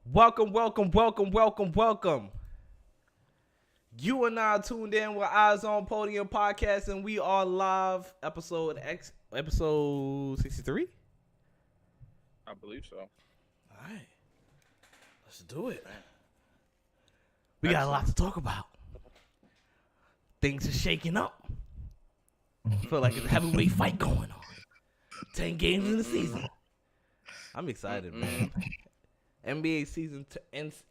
Welcome. You are now tuned in with Eyesonpodium podcast, and we are live. Episode 63. I believe so. All right, let's do it. We got a lot to talk about. Things are shaking up. I feel like it's a heavyweight fight going on. 10 games in the season. I'm excited, man. NBA season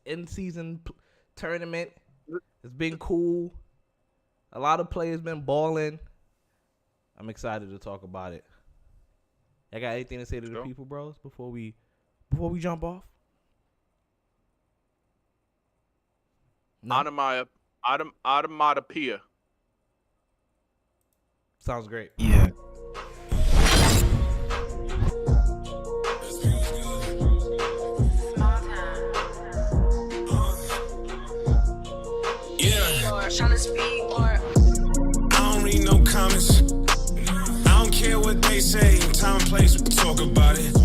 in-season tournament. It's been cool. A lot of players been balling. I'm excited to talk about it. I got anything to say to the people, bros, before we jump off? No? Automatopoeia. Sounds great. Yeah. I don't read no comments. I don't care what they say. Time and place, we can talk about it.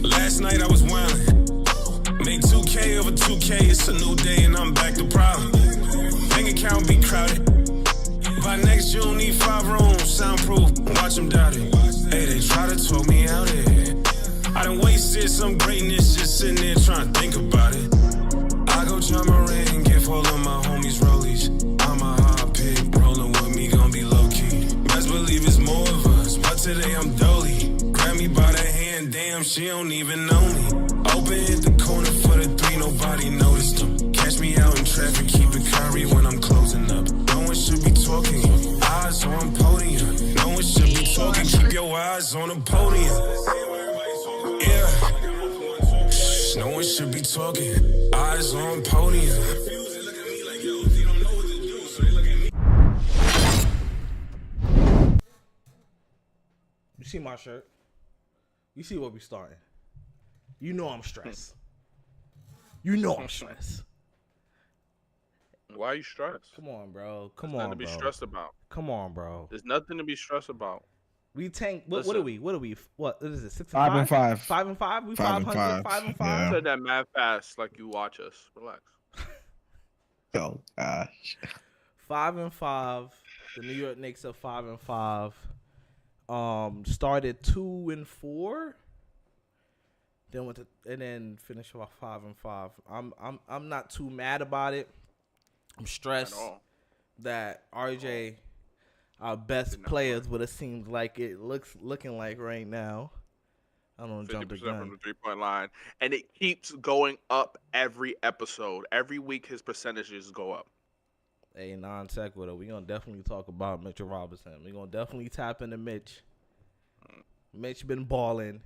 Last night I was wildin'. Made 2K over 2K. It's a new day and I'm back to problem. Bank account be crowded. By next June, need 5 rooms, soundproof. Watch them doubt it. Hey, they try to talk me out here. I done wasted some greatness just sitting there trying to think about it. I go John Moran, give all of my homies rollies. I'm a hot pig, rolling with me, gon' be low key. Best believe it's more of us, but today I'm dolly. Grab me by the hand, damn, she don't even know me. Open hit the corner for the 3, nobody noticed them. Catch me out in traffic, keep it curry when I'm closing up. No one should be talking, eyes on podium. No one should be talking, keep your eyes on the podium. Yeah. No one should be talking. Eyes on podium. You see my shirt? You see what we starting? You know I'm stressed. Why are you stressed? Come on, bro. There's nothing to be stressed about. Come on, bro. There's nothing to be stressed about. We tank. What are we? What is it? 6 and 5 and 5. 5 and 5. We 5 and 500. 5. 5 and You 5. said that mad fast like you watch us. Relax. Oh gosh. 5 and 5. The New York Knicks are 5 and 5. Started 2 and 4. Then finished off 5 and 5. I'm not too mad about it. I'm stressed that RJ, our best players, what it seems like it looking like right now. I don't jump the 50% gun. from the 3-point line. And it keeps going up every episode. Every week his percentages go up. Hey, non-sequitur. We're going to definitely talk about Mitchell Robinson. We're going to definitely tap into Mitch. Mitch been balling.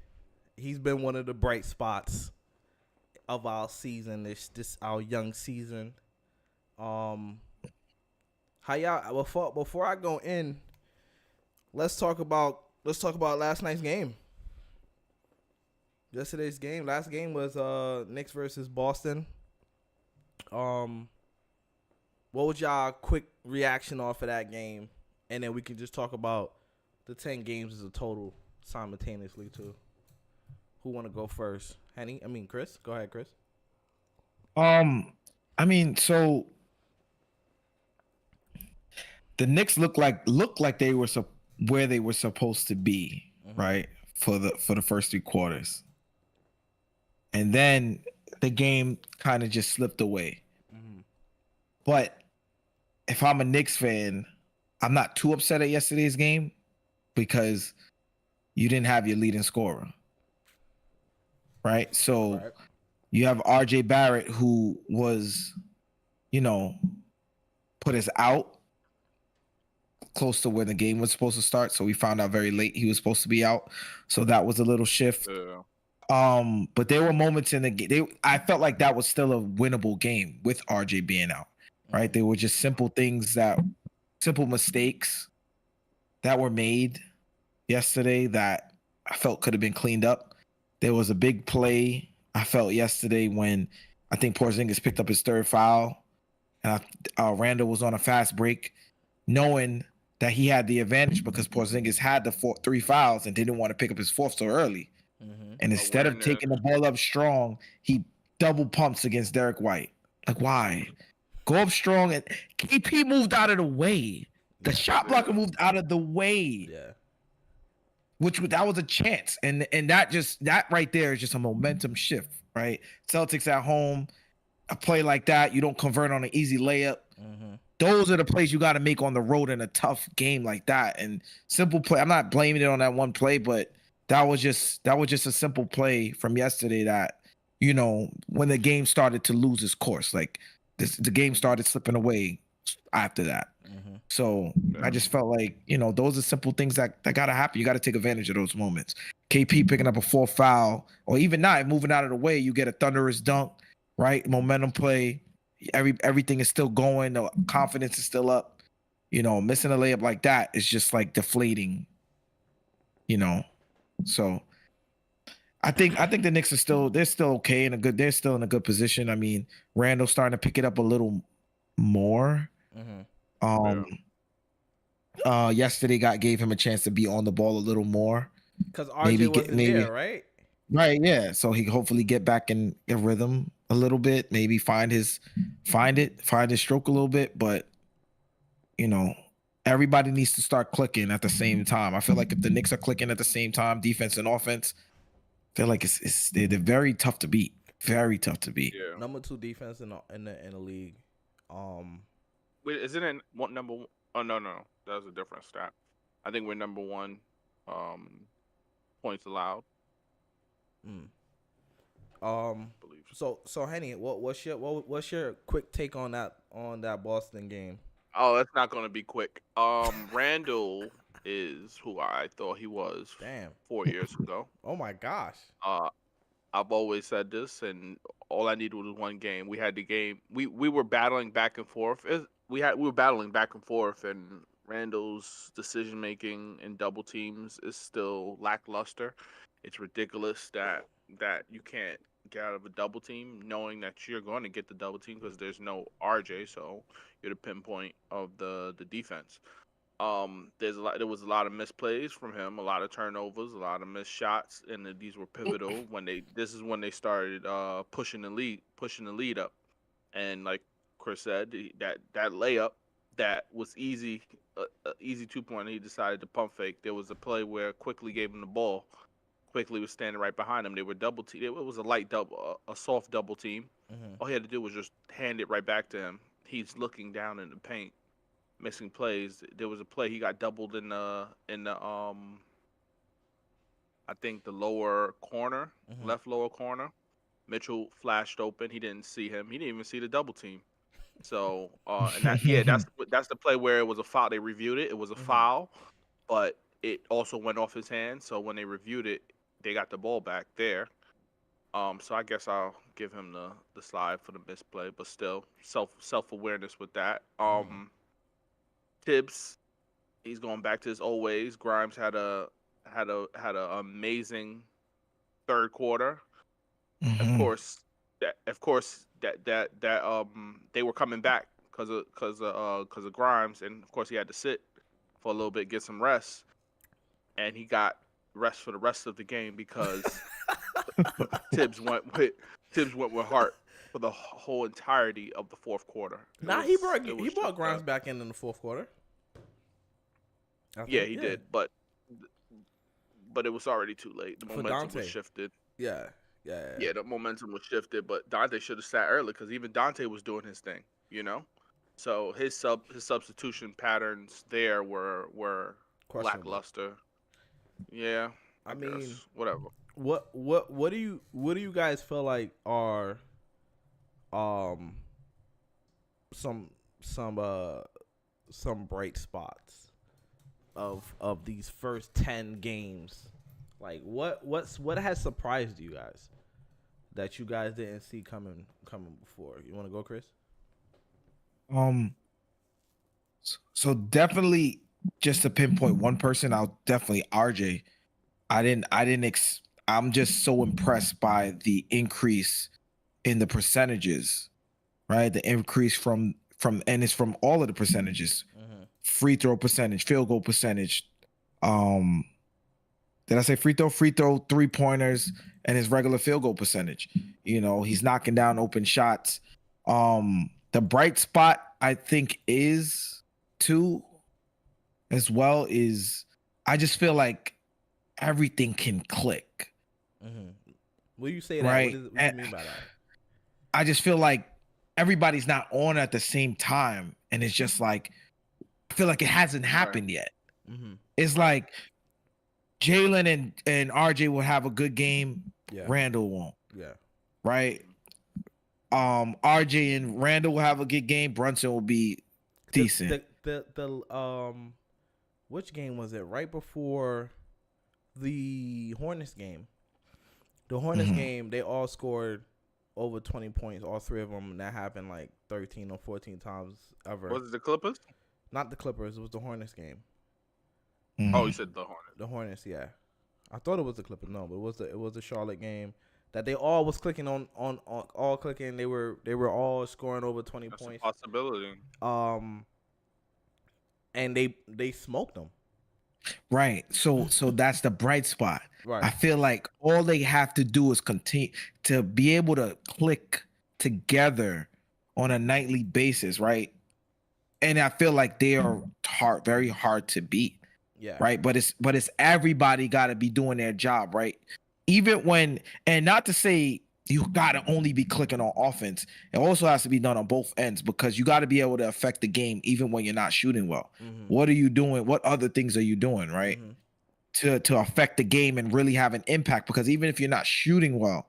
He's been one of the bright spots of our season, this our young season. How y'all before I go in, let's talk about last night's game. Yesterday's game. Last game was Knicks versus Boston. What was y'all quick reaction off of that game? And then we can just talk about the 10 games as a total simultaneously too. Who want to go first? Chris. Go ahead, Chris. So the Knicks look like they were where they were supposed to be, right? For the first 3 quarters. And then the game kind of just slipped away. But if I'm a Knicks fan, I'm not too upset at yesterday's game because you didn't have your leading scorer. Right? So you have RJ Barrett, who was, put us out close to when the game was supposed to start. So we found out very late he was supposed to be out. So that was a little shift. Yeah. But there were moments in the game. I felt like that was still a winnable game with RJ being out. Right? They were just simple mistakes that were made yesterday that I felt could have been cleaned up. There was a big play I felt yesterday when I think Porzingis picked up his 3rd foul, and Randall was on a fast break, knowing that he had the advantage because Porzingis had the 3 fouls and didn't want to pick up his 4th so early. And instead of taking the ball up strong, he double pumps against Derek White. Like, why? Go up strong. And KP moved out of the way. The shot blocker moved out of the way. Yeah. That was a chance. And that right there is just a momentum shift, right? Celtics at home, a play like that, you don't convert on an easy layup. Mm-hmm. Those are the plays you got to make on the road in a tough game like that. And simple play. I'm not blaming it on that one play, but that was just a simple play from yesterday that, when the game started to lose its course, like the game started slipping away after that. Mm-hmm. So I just felt like, those are simple things that got to happen. You got to take advantage of those moments. KP picking up a 4th foul, or even not moving out of the way, you get a thunderous dunk, right? Momentum play. Everything is still going. The confidence is still up. Missing a layup like that is just like deflating. So I think the Knicks they're still okay they're still in a good position. I mean, Randall's starting to pick it up a little more. Mm-hmm. Yesterday gave him a chance to be on the ball a little more. Because RJ wasn't there, right? Right, yeah. So he hopefully get back in a rhythm a little bit, maybe find his stroke a little bit, but everybody needs to start clicking at the same time. I feel like if the Knicks are clicking at the same time, defense and offense, I feel like they're very tough to beat. Very tough to beat. Yeah. Number 2 defense in the league. Wait, isn't it number one? Oh, no. That was a different stat. I think we're number 1 points allowed. Believe. So Henny, what's your quick take on that Boston game? Oh, that's not going to be quick. Randall is who I thought he was. Damn. 4 years ago. Oh my gosh. I've always said this, and all I needed was one game. We had the game. We were battling back and forth. We were battling back and forth, and Randall's decision making in double teams is still lackluster. It's ridiculous that you can't get out of a double team knowing that you're going to get the double team because there's no RJ, so you're the pinpoint of the defense. There was a lot of misplays from him, a lot of turnovers, a lot of missed shots, and these were pivotal this is when they started pushing the lead up. And like Chris said, that layup that was easy 2-point, he decided to pump fake. There was a play where Quickly gave him the ball. Quickly was standing right behind him. They were double team. It was a soft double team. Mm-hmm. All he had to do was just hand it right back to him. He's looking down in the paint, missing plays. There was a play he got doubled in the I think the lower corner, Mm-hmm. left lower corner. Mitchell flashed open. He didn't see him. He didn't even see the double team. So that's the play where it was a foul. They reviewed it. It was a Mm-hmm. foul, but it also went off his hand. So when they reviewed it, they got the ball back there. So I guess I'll give him the slide for the misplay, but still self-awareness with that. Tibbs, he's going back to his old ways. Grimes had a amazing third quarter. Mm-hmm. Of course that they were coming back because of Grimes, and of course he had to sit for a little bit, get some rest, and he got rest for the rest of the game because Tibbs went with heart for the whole entirety of the fourth quarter. He brought Grimes back in the fourth quarter. Yeah, he did, but it was already too late. The momentum was shifted. Yeah, the momentum was shifted, but Dante should have sat early because even Dante was doing his thing, So his substitution patterns there were lackluster. Yeah, I mean, whatever. What do you guys feel like are some bright spots of these first 10 games? Like what has surprised you guys that you guys didn't see coming before? You want to go, Chris? So definitely just to pinpoint one person, I'll definitely RJ. I'm just so impressed by the increase in the percentages, right? The increase from and it's from all of the percentages. Mm-hmm. Free throw percentage, field goal percentage, Did I say free throw? Free throw, 3-pointers, and his regular field goal percentage. You know, he's knocking down open shots. The bright spot I think is too, as well, is I just feel like everything can click. Mm-hmm. Will you say that? Right. What do you mean by that? I just feel like everybody's not on at the same time, and it's just like I feel like it hasn't happened yet. Mm-hmm. It's like Jalen and RJ will have a good game. Yeah. Randall won't. Yeah. Right. RJ and Randall will have a good game. Brunson will be decent. Which game was it? Right before the Hornets game. The Hornets game, they all scored over 20 points, all three of them. And that happened like 13 or 14 times ever. Was it the Clippers? Not the Clippers. It was the Hornets game. Oh, you said the Hornets. The Hornets, yeah. I thought it was the Clippers. No, but it was the Charlotte game that they all was clicking on all clicking. They were all scoring over 20 That's points. a possibility. And they smoked them. Right. So that's the bright spot. Right. I feel like all they have to do is continue to be able to click together on a nightly basis, right? And I feel like they are very hard to beat. Yeah. Right. But it's everybody got to be doing their job, right? Even when, and not to say you got to only be clicking on offense. It also has to be done on both ends, because you got to be able to affect the game even when you're not shooting well. Mm-hmm. What are you doing? What other things are you doing, right? Mm-hmm. To affect the game and really have an impact, because even if you're not shooting well,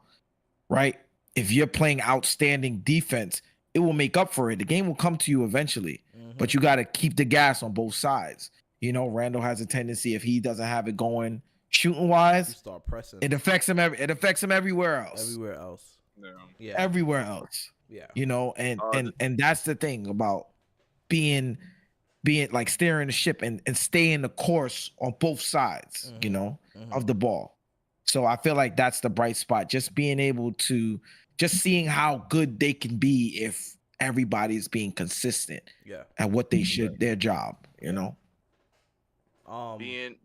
right? If you're playing outstanding defense, it will make up for it. The game will come to you eventually, but you got to keep the gas on both sides. You know, Randall has a tendency, if he doesn't have it going shooting wise, start pressing. it affects him everywhere else. Everywhere else. Yeah. Everywhere else. Yeah. You know, and that's the thing about being like steering the ship and staying the course on both sides, you know, of the ball. So I feel like that's the bright spot. Just being able to seeing how good they can be if everybody's being consistent at what they should, their job, you know. Being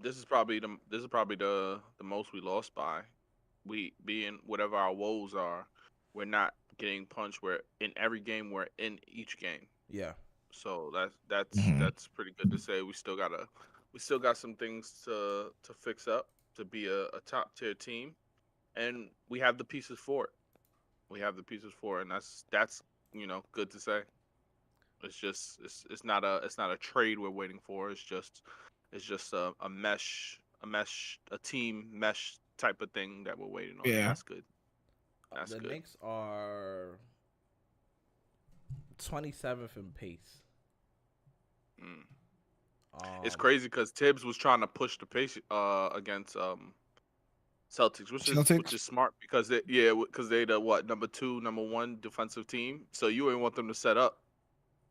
this is probably the most we lost by. We being whatever our woes are, we're not getting punched. We're in every game. We're in each game. Yeah. So that's pretty good to say. We still got some things to fix up to be a top tier team, and we have the pieces for it. And that's good to say. It's just it's not a trade we're waiting for. It's just a team mesh type of thing that we're waiting on. Yeah, that's good. That's the good. Knicks are 27th in pace. It's crazy because Tibbs was trying to push the pace against Celtics, which is smart because they the number 2, number 1 defensive team. So you wouldn't want them to set up.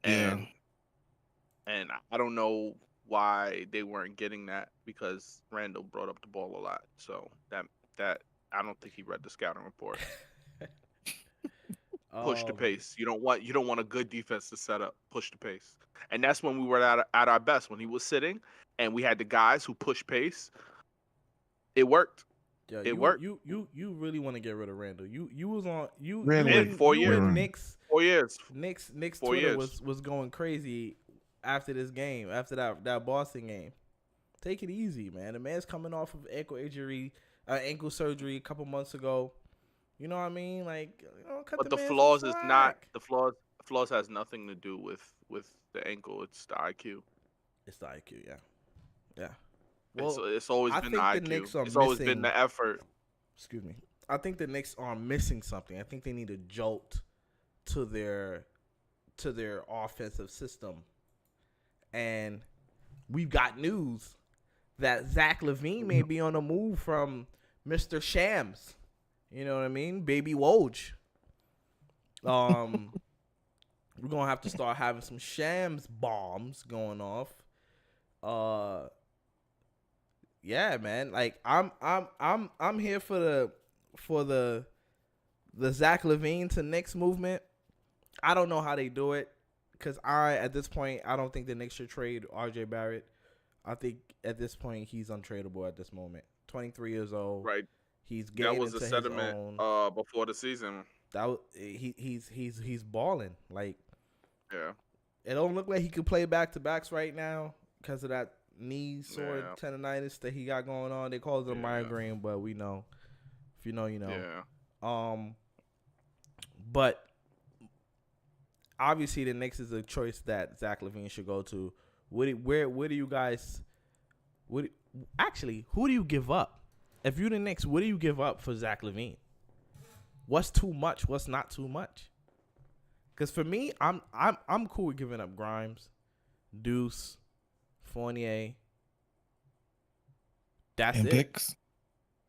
And I don't know why they weren't getting that, because Randall brought up the ball a lot. So that I don't think he read the scouting report. Push the pace. You don't want a good defense to set up. Push the pace. And that's when we were at our best, when he was sitting and we had the guys who push pace. It worked. Yeah, it worked. You really want to get rid of Randall. You was on you really in 4 years. Knicks 4 years. Knicks 4 Twitter years. was going crazy after this game, after that Boston game. Take it easy, man. The man's coming off of ankle surgery a couple months ago. You know what I mean? Like, cut but the the man flaws some is slack. not the flaws has nothing to do with the ankle. It's the IQ. It's the IQ, yeah. Well, it's always been the IQ. It's always been the effort. Excuse me. I think the Knicks are missing something. I think they need a jolt to their offensive system. And we've got news that Zach LaVine may be on the move from Mr. Shams. You know what I mean? Baby Woj. We're gonna have to start having some Shams bombs going off. Yeah, man. Like I'm here for the Zach LaVine to Knicks movement. I don't know how they do it, because at this point I don't think the Knicks should trade RJ Barrett. I think at this point he's untradeable at this moment. 23 years old. Right. He's getting That was into the his sentiment own. before the season. He's balling. Like, Yeah. it don't look like he could play back to backs right now because of that knee sore tendonitis that he got going on. They call it a migraine, but we know. If you know, you know. Yeah. But obviously the Knicks is a choice that Zach LaVine should go to. Where do you guys? Actually, who do you give up? If you're the Knicks, what do you give up for Zach LaVine? What's too much? What's not too much? Because for me, I'm cool with giving up Grimes, Deuce, Fournier. That's it. Picks.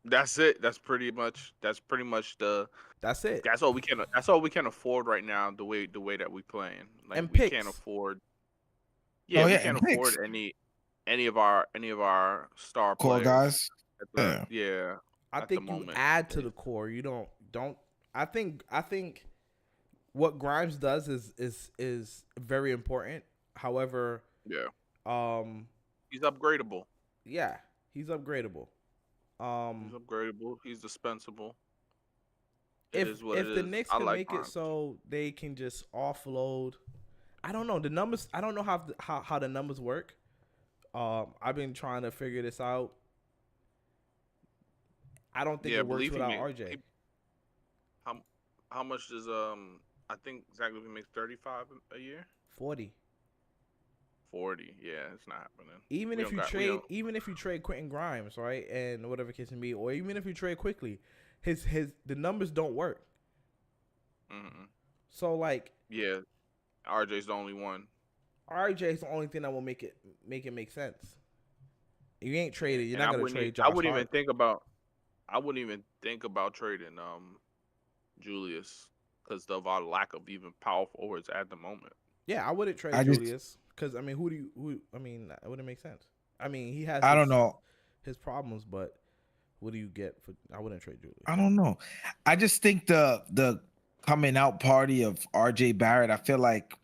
That's it. That's pretty much the. That's it. That's all we can. That's all we can afford right now. The way that we playing. Like And we picks. can't afford. Yeah, we can't afford any of our star core players. guys. Yeah. I at think the you moment. add to the core. You don't. I think what Grimes does is very important. However, yeah. He's upgradable. Yeah, he's upgradable. He's upgradable. He's dispensable. If the Knicks can make it so they can just offload, I don't know the numbers. I don't know how the numbers work. I've been trying to figure this out. I don't think it works without RJ. How much does I think Zach LaVine makes 35 a year? 40. 40. Yeah, it's not happening. Even if you trade Quentin Grimes, right, and whatever case may be, or even if you trade quickly, the numbers don't work. Mm-hmm. So like, yeah, RJ's the only one. RJ's the only thing that will make it make sense. You ain't traded. You're not gonna trade Josh I wouldn't Hart. even think about trading Julius because of our lack of even power forwards at the moment. Yeah, I wouldn't trade Julius because I mean, that wouldn't make sense. I mean, he has. I don't know his problems, but what do you get for? I wouldn't trade Julius. I don't know. I just think the coming out party of RJ Barrett. I feel like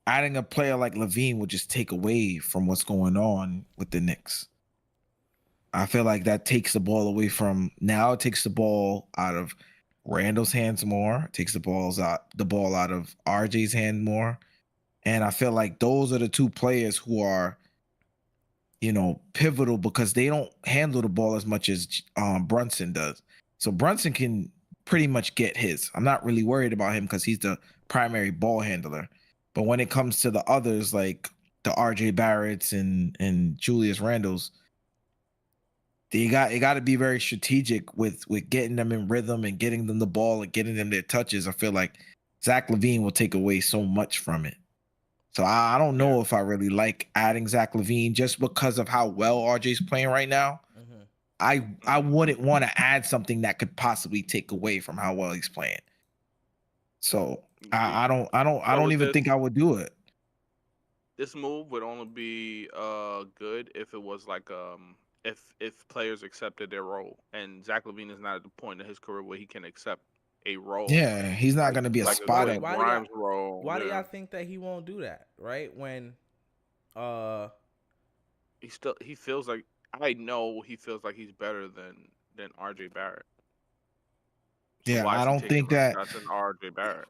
adding a player like LaVine would just take away from what's going on with the Knicks. I feel like that takes the ball away from now. It takes the ball out of Randall's hands more. It takes the ball out of RJ's hand more. And I feel like those are the two players who are, pivotal because they don't handle the ball as much as Brunson does. So Brunson can pretty much get his. I'm not really worried about him because he's the primary ball handler. But when it comes to the others, like the RJ Barretts and Julius Randles, you got to be very strategic with getting them in rhythm and getting them the ball and getting them their touches. I feel like Zach LaVine will take away so much from it. So I don't know if I really like adding Zach LaVine just because of how well RJ's playing right now. Mm-hmm. I wouldn't want to add something that could possibly take away from how well he's playing. So I don't even think I would do it. This move would only be good if it was like if players accepted their role, and Zach LaVine is not at the point in his career where he can accept a role. Yeah, he's not going to be a spot up. Grimes role. Why do y'all think that he won't do that? Right when, he feels like he feels like he's better than RJ Barrett. So yeah, I don't think that's an RJ Barrett.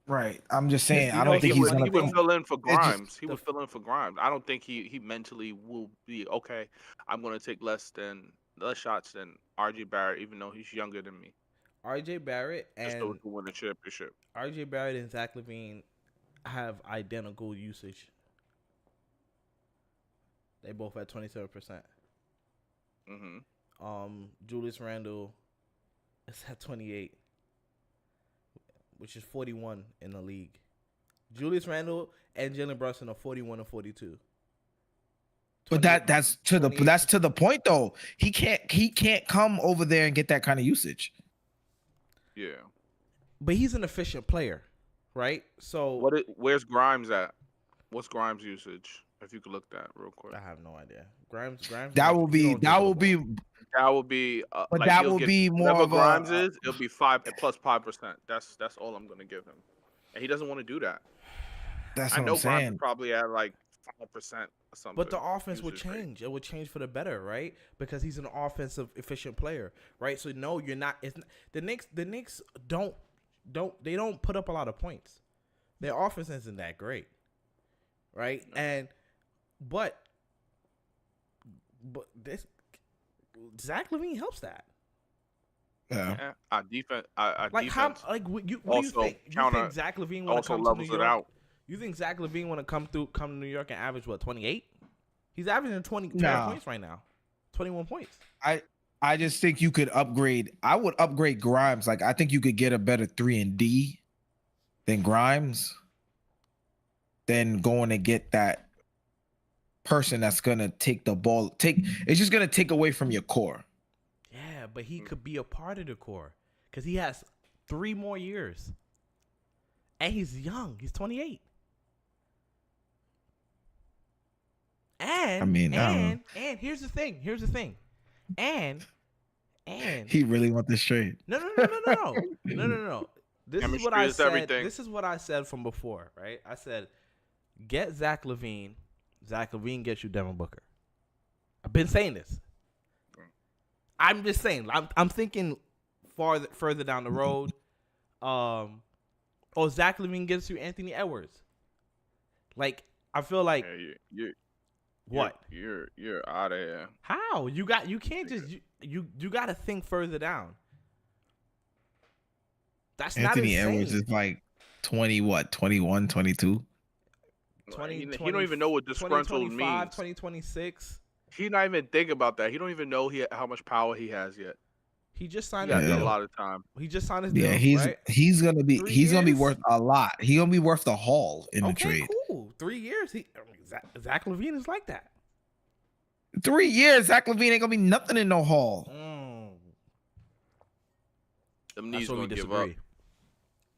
Right. I'm just saying. I don't think he would fill in for Grimes. He would fill in for Grimes. I don't think he mentally will be okay. I'm going to take less shots than RJ Barrett, even though he's younger than me. RJ Barrett and to win the championship. RJ Barrett and Zach LaVine have identical usage. They both at 27%. Mm-hmm. Julius Randle is at 28, which is 41 in the league. Julius Randle and Jalen Brunson are 41 and 42. But that's to the point though. He can't come over there and get that kind of usage. Yeah. But he's an efficient player, right? So where's Grimes at? What's Grimes' usage? If you could look that real quick. I have no idea. Grimes. That will be. But like that would be more of Grimes is. It'll be 5%. That's all I'm gonna give him, and he doesn't want to do that. That's I what know I'm saying. Grimes is probably at like 5% or something. But the offense would Usage rate. change. It would change for the better, right? Because he's an offensive efficient player, right? So no, you're not. The Knicks don't put up a lot of points. Their offense isn't that great, right? No. But this Zach LaVine helps that. Yeah. Yeah, our defense. Our Like defense how? Like what do you also think? You counter- think Zach LaVine want to also come to levels New it York? out. You think Zach LaVine want to come to New York and average what 28? He's averaging 20 Nah. points right now, 21 points. I just think you could upgrade. I would upgrade Grimes. Like I think you could get a better 3-and-D than Grimes. Than going to get that person that's gonna take the ball. It's just gonna take away from your core. Yeah, but he could be a part of the core because he has 3 more years, and he's young. He's 28. And I mean, and here's the thing. And He really want this trade. no. This is what Chemistry I is said. everything. This is what I said from before, right? I said, get Zach LaVine. Zach LaVine gets you Devin Booker. I've been saying this. I'm just saying. I'm thinking further down the road. Or Zach LaVine gets you Anthony Edwards. Like I feel like Yeah, what? You're out of here. How you can't just you got to think further down. That's Anthony not insane. Edwards is like 21, 22. 20, He don't even know what disgruntled 2025, means. 2026. He not even think about that. He don't even know how much power he has yet. He just He signed got his Yeah. a deal. lot of time. He just signed his deal. Yeah, he's right? gonna be 3 he's gonna be years? worth a lot. He's gonna be worth the haul in the Okay, trade. cool. 3 years. Zach LaVine is like that. 3 years, Zach LaVine ain't gonna be nothing in no haul. Them That's knees where we gonna give up. disagree.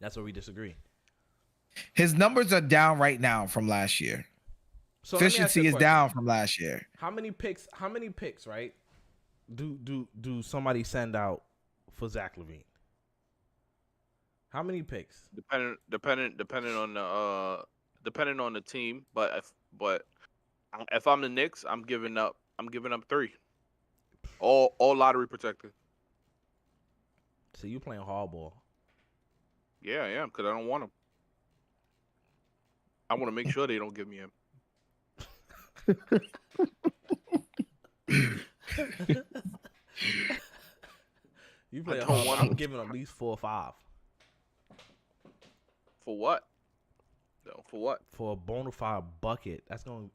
That's where we disagree. His numbers are down right now from last year. So let me ask you Efficiency a is question. down from last year. How many picks? Right? Do somebody send out for Zach LaVine? How many picks? Depending on the team. But if I'm the Knicks, I'm giving up 3. All lottery protected. So you playing hardball? Yeah, I am, because I don't want him. I want to make sure they don't give me him. You play don't hardball. want I'm him. giving him at least 4 or 5 For what? No, for what? for a bona fide bucket. That's going.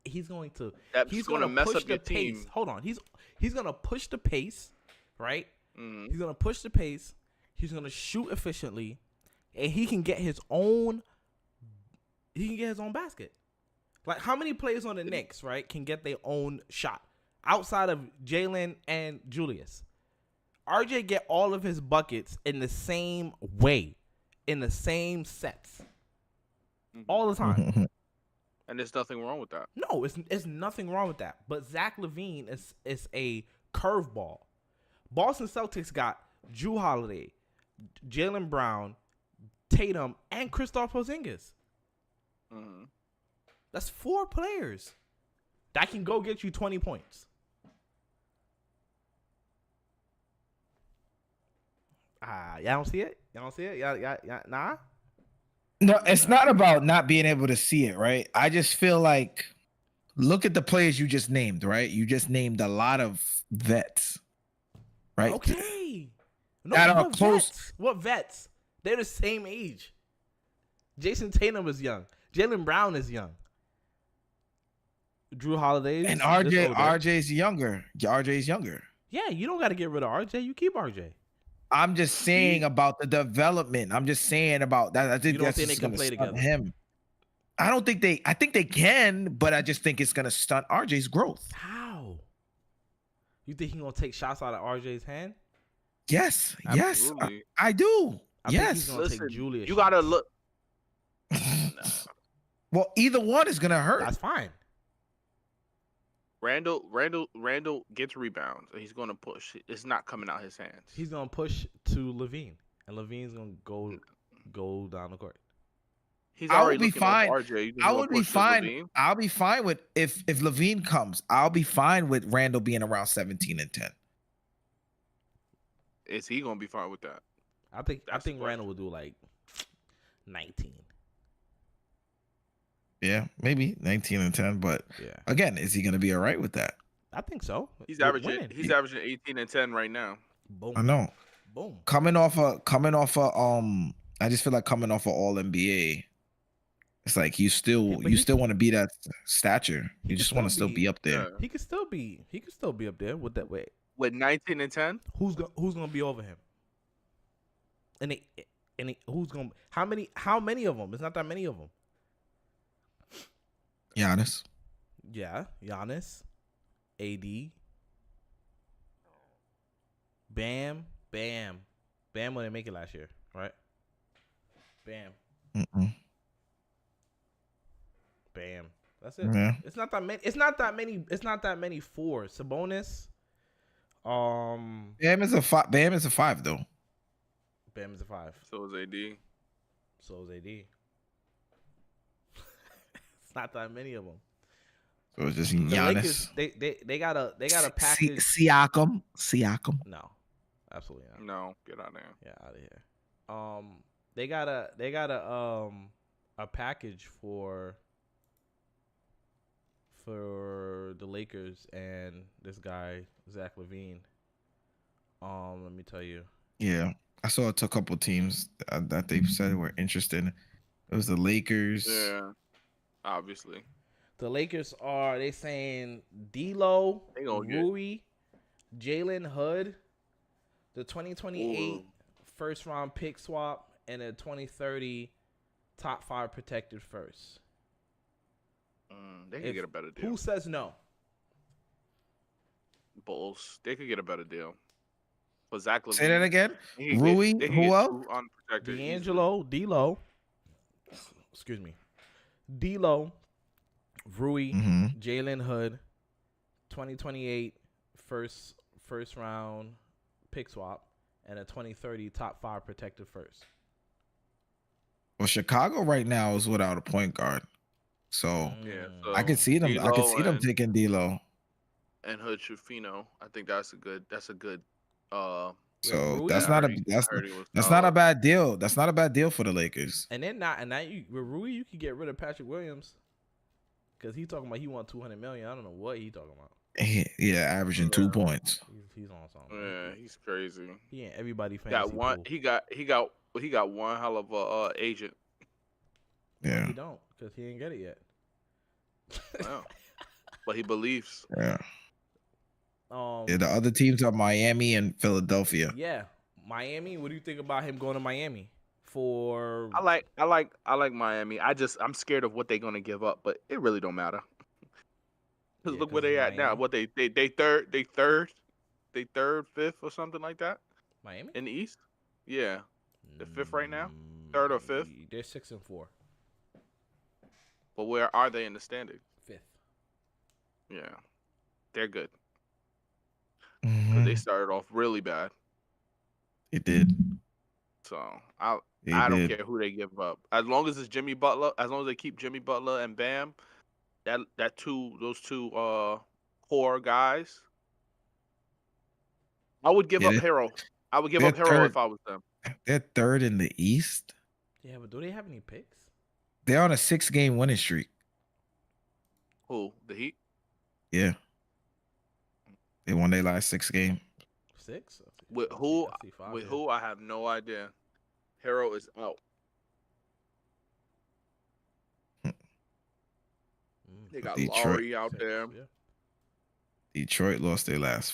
He's going to. That's He's gonna going to mess push up the your pace. team. Hold on. He's going to push the pace, right? Mhm. He's going to push the pace. He's going to shoot efficiently, and he can get his own. He can get his own basket. Like how many players on the Knicks, right, can get their own shot outside of Jalen and Julius? RJ get all of his buckets in the same way, in the same sets, all the time. And there's nothing wrong with that. No, it's nothing wrong with that. But Zach LaVine is a curveball. Boston Celtics got Jrue Holiday, Jaylen Brown, Tatum, and Kristaps Porzingis. Mhm. That's 4 players that can go get you 20 points. Y'all don't see it? Y'all don't see it? Y'all nah? No, it's not about not being able to see it, right? I just feel like look at the players you just named, right? You just named a lot of vets, right? Okay. No, That are what close. vets? What vets? They're the same age. Jason Tatum is young. Jaylen Brown is young. Jrue Holiday And is older. RJ's younger. RJ's younger. Yeah, you don't got to get rid of RJ. You keep RJ. I'm just saying about the development. I'm just saying about that. I think You don't that's think they just can gonna play stunt together? him. I think they can, but I just think it's gonna stunt RJ's growth. How? You think he's going to take shots out of RJ's hand? Yes, Absolutely. I do. I think yes. he's gonna take Listen, Julius you gotta shots. look. Well, either one is gonna hurt. That's fine. Randall gets rebounds. And he's gonna push. It's not coming out his hands. He's going to push to Levine. And Levine's going to go down the court. He's I already would be looking fine. off RJ. You just I gonna would be push to fine. Levine? I'll be fine with if Levine comes. I'll be fine with Randall being around 17 and 10. Is he gonna be fine with that? I think That's the Randall will do like 19. Yeah, maybe 19 and 10. But Yeah, again, is he going to be all right with that? I think so. He's We're averaging. winning. He's averaging 18 and 10 right now. Boom. I know. Boom. Coming off a I just feel like coming off a All NBA. It's like you still want to be that stature. You just want to still be up there. Yeah. He could still be up there with that way. With 19 and 10. Who's gonna be over him? And who's gonna how many of them? It's not that many of them. Giannis. Yeah, Giannis, AD, Bam. Bam wouldn't make it last year, right? Bam. Bam. That's it. Yeah. It's not that many. It's not that many for Sabonis. Bam is a 5 though. Bam is a 5. So is AD. So is AD. It's not that many of them. So it's just The Giannis. Lakers, they got a package. Siakam. No, absolutely not. No, get out of there. Yeah, out of here. They got a package for the Lakers and this guy Zach LaVine. Let me tell you. Yeah, I saw it to a couple teams that they said were interested. It was the Lakers. Yeah, obviously. The Lakers they saying D'Lo, They gonna get- Rui, Jalen Hood, the 2028 Ooh. first round pick swap, and a 2030 top 5 protected first. They could get a better deal. Who says no? Bulls. They could get a better deal. But Zach LaVine. Say that again. they could Rui, they could who get else? two unprotected easily. D'Lo, excuse me, D'Lo, Rui, Mhm. Jalen Hood, 2028 first round pick swap, and a 2030 top 5 protected first. Well, Chicago right now is without a point guard, so Yeah, I could see them. I could see them and- taking D'Lo. And Hood Schifino. I think that's a good. So Rui, that's I not heard he was that's not a solid. bad deal. That's not a bad deal for the Lakers. And then now you with Rui, you can get rid of Patrick Williams because he's talking about he want $200 million. I don't know what he talking about. Yeah, averaging 2 points. He's on something. Yeah, he's crazy. He ain't everybody fantasy Got one. pool. He got one hell of a agent. Yeah, He don't because he ain't get it yet. Wow. But he believes. yeah. Yeah, the other teams are Miami and Philadelphia. Yeah, Miami. What do you think about him going to Miami for? I like Miami. I'm scared of what they're gonna give up, but it really don't matter. Cause Yeah, look 'cause where they it's at now. Miami. What they third, fifth, or something like that Miami in the East. Yeah, the fifth right now? Third or fifth? They're 6-4. but where are they in the standing? 5th. Yeah, they're good. 'Cause they Mhm. started off really bad. It did. So I They don't did. care who they give up. As long as it's Jimmy Butler, as long as they keep Jimmy Butler and Bam, those two core guys. I would give Yeah, up they- Hero. I would give they're up Hero third. if I was them. They're third in the East. Yeah, but do they have any picks? They're on a 6-game winning streak. Who? The Heat? Yeah, they won their last 6 games. 6? With who? I see 5 With there. who? I have no idea. Hero is out. They got Detroit. Laurie out 6, there. Yeah. Detroit lost their last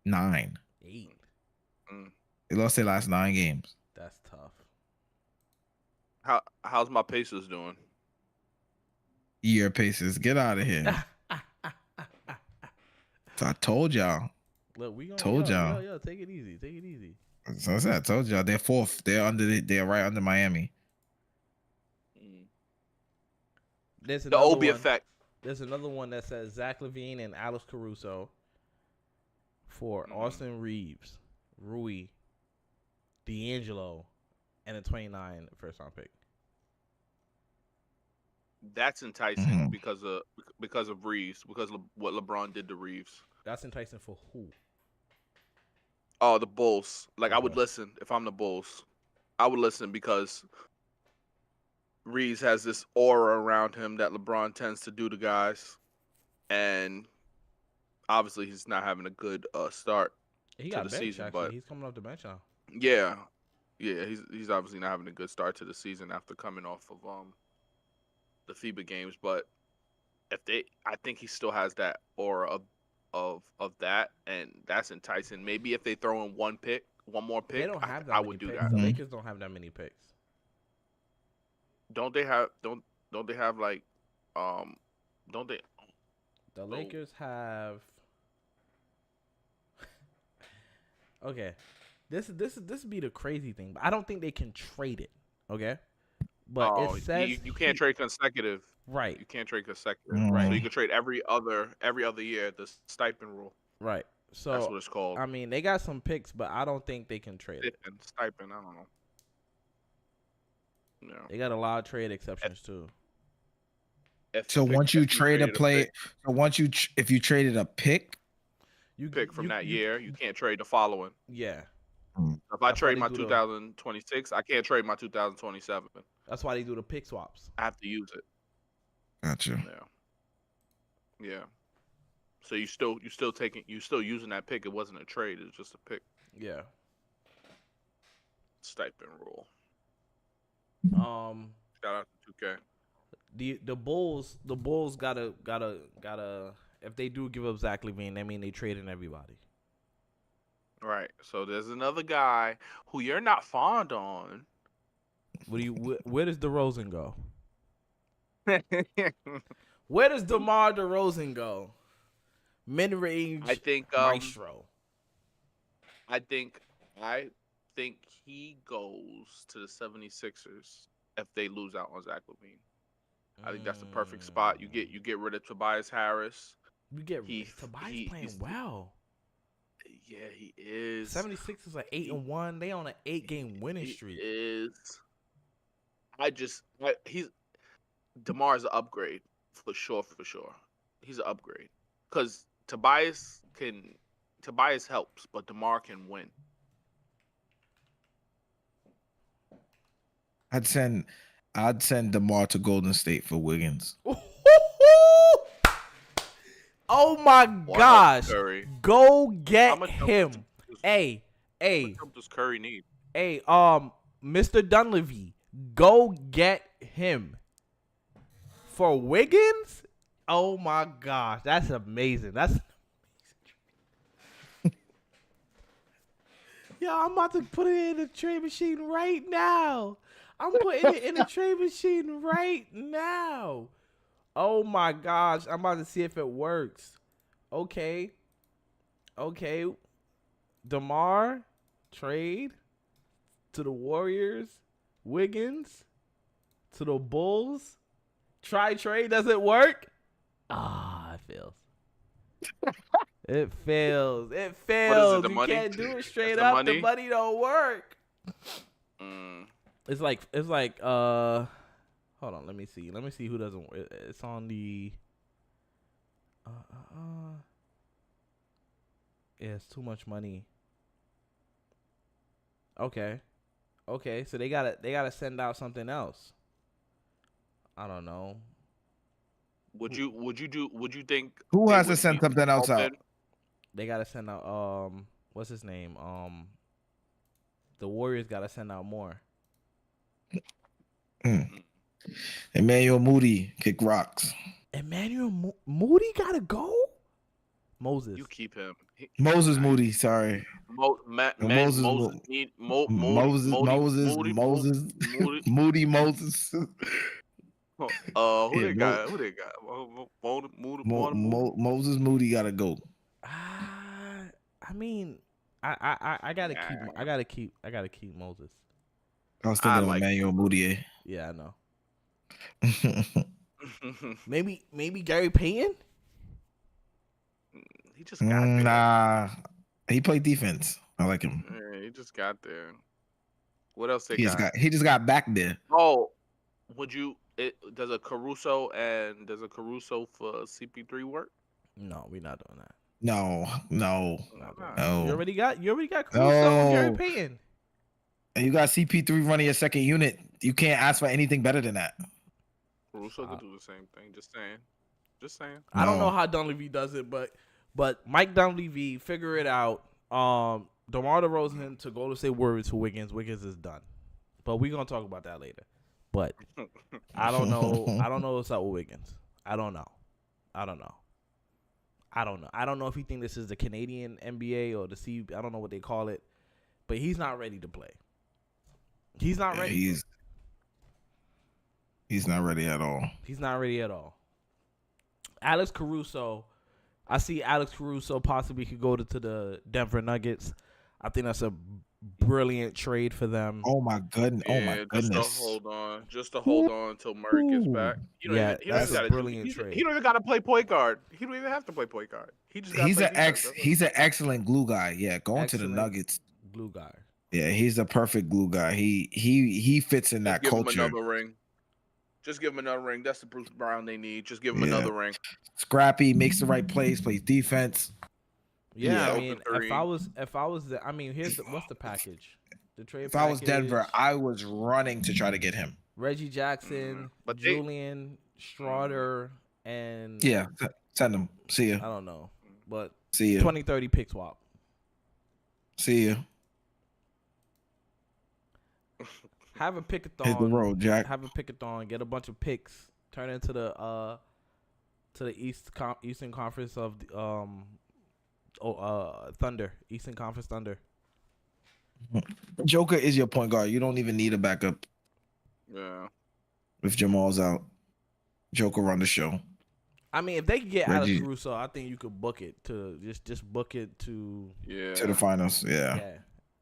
9. 8. They lost their last 9 games. That's tough. How's my Pacers doing? Year Pacers, get out of here. So I told y'all. Look, we gonna Told y'all. Yo, take it easy. Take it easy. So I said, I told y'all they're 4th. They're right under Miami. There's The another Obi one. effect. There's another one that says Zach LaVine and Alex Caruso for Austin Reeves, Rui, D'Angelo, and a 29 first round pick. That's enticing because of Reeves, what LeBron did to Reeves. That's enticing for who? Oh, the Bulls. Like I would Okay. listen if I'm the Bulls. I would listen because Reeves has this aura around him that LeBron tends to do to guys, and obviously he's not having a good start He to got the bench season. actually. But He's coming off the bench now. yeah, he's obviously not having a good start to the season after coming off of the FIBA games. But I think he still has that aura of that, and that's enticing. Maybe if they throw in one more pick, They don't have that I many would do picks. that. The Lakers don't have that many picks. Don't they have like don't they? The Lakers have. Okay, this be the crazy thing, but I don't think they can trade it. Okay, but it says you can't trade consecutive. Right. You can't trade consecutive. Right. So you can trade every other year. The stipend rule. Right. So That's what it's called. I mean, they got some picks, but I don't think they can trade it. Stipend. I don't know. No. They got a lot of trade exceptions too. So once you trade a play, if you traded a pick, you pick from that year, you can't trade the following. Yeah. If I trade my 2026, I can't trade my 2027. That's why they do the pick swaps. I have to use it. Gotcha. Yeah. So you still using that pick. It wasn't a trade. It was just a pick. Yeah. Stipend rule. Shout out to 2K. The Bulls gotta if they do give up Zach LaVine, that mean they trading everybody. Right. So there's another guy who you're not fond on. Where does DeRozan go? Where does DeMar DeRozan go? Mid-range maestro. I think he goes to the 76ers if they lose out on Zach LaVine. I think that's the perfect spot. You get rid of Tobias Harris. Tobias playing well. Yeah, he is. 76ers are 8-1. They on an 8-game winning streak. He is. He's DeMar's an upgrade for sure. He's an upgrade because Tobias helps, but DeMar can win. I'd send DeMar to Golden State for Wiggins. Oh my gosh! Go get him. Hey. How much does Curry need? Hey, Mr. Dunleavy, go get him for Wiggins. Oh my gosh, that's amazing. Yo, I'm about to put it in the trade machine right now. I'm putting it in the trade machine right now. Oh my gosh, I'm about to see if it works. Okay. DeMar, trade to the Warriors. Wiggins to the Bulls. Trade, does it work? It fails. It fails. It fails. You can't do it straight up. The money don't work. It's like hold on, let me see who doesn't. It's on the yeah, it's too much money. Okay, so they gotta send out something else. I don't know. Would you think who has to send something else out? They gotta send out what's his name? The Warriors gotta send out more. Emmanuel Moody kick rocks. Emmanuel Moody gotta go. Moses. You keep him. Moses Moody, sorry. Moses. Moody Moses. Who they got? Moses Moody gotta go. I mean, I gotta keep Moses. I was thinking of Emmanuel Moody. Yeah, I know. maybe Gary Payton. He just got there. Nah, he played defense. I like him. Yeah, he just got there. What else He just got back there. Oh, would you Does a Caruso for CP3 work? No, we're not doing that. No. You already got Caruso, No. Gary Payton. And you got CP3 running your second unit. You can't ask for anything better than that. Caruso could do the same thing. Just saying. I don't No. know how Dunleavy does it, but Mike Dunleavy, figure it out. DeMar DeRozan to Golden State Warriors to Wiggins. Wiggins is done. But we're gonna talk about that later. But I don't know. I don't know what's up with Wiggins. I don't know. I don't know if you think this is the Canadian NBA or the C. I don't know what they call it. But he's not ready to play. He's not ready. He's not ready at all. He's not ready at all. Alex Caruso. I see Alex Caruso possibly could go to the Denver Nuggets. I think that's a brilliant trade for them. Oh my goodness! Yeah, Oh my goodness! Just to hold on until Murray gets back. That's a brilliant trade. He don't even got to play point guard. He don't even have to play point guard. He's an excellent glue guy. Yeah, going to the Nuggets. Glue guy. Yeah, he's the perfect glue guy. He fits in that culture. Give him another ring. Just give him another ring. That's the Bruce Brown they need. Just give him another ring. Scrappy, makes the right plays, plays defense. Yeah, I mean, if I was, I mean, what's the package? The trade. If I was Denver, I was running to try to get him. Reggie Jackson, Julian Schroeder, and send him. See ya. I don't know, but see ya. 2030 pick swap. See ya. Have a pickathon. Hit the road, Jack. Have a pickathon. Get a bunch of picks. Turn it into the Eastern Conference of Thunder. Eastern Conference Thunder. Joker is your point guard. You don't even need a backup. Yeah. If Jamal's out, Joker run the show. I mean, if they could get Alex Caruso, I think you could book it to just book it to the finals. Yeah.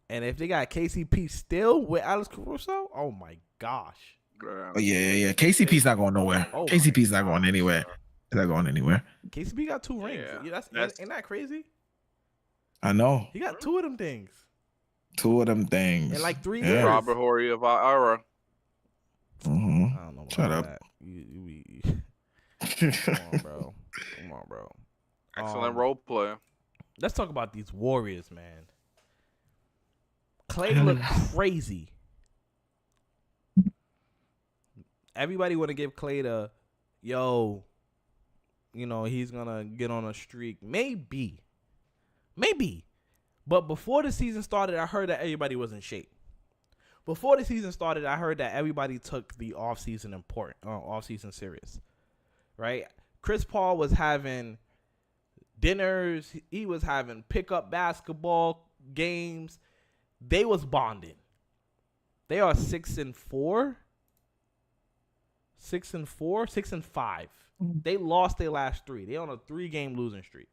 And if they got KCP still with Alex Caruso, oh my gosh. Oh, yeah. KCP's not going nowhere. KCP's not going anywhere. He's not going anywhere. KCP got 2 rings. Yeah, ain't that crazy? I know. He got 2 of them things. 2 of them things. In like 3 years. Robert Horry of Ira. Mm-hmm. I don't know. Shut up. Come on, bro. Excellent role player. Let's talk about these Warriors, man. Clay looked crazy. Everybody want to give Clay the, he's going to get on a streak. Maybe. But before the season started, I heard that everybody was in shape. Before the season started, I heard that everybody took the offseason serious. Right? Chris Paul was having dinners. He was having pickup basketball games. They was bonding. They are 6-4. 6-5. They lost their last 3. They on a 3-game losing streak.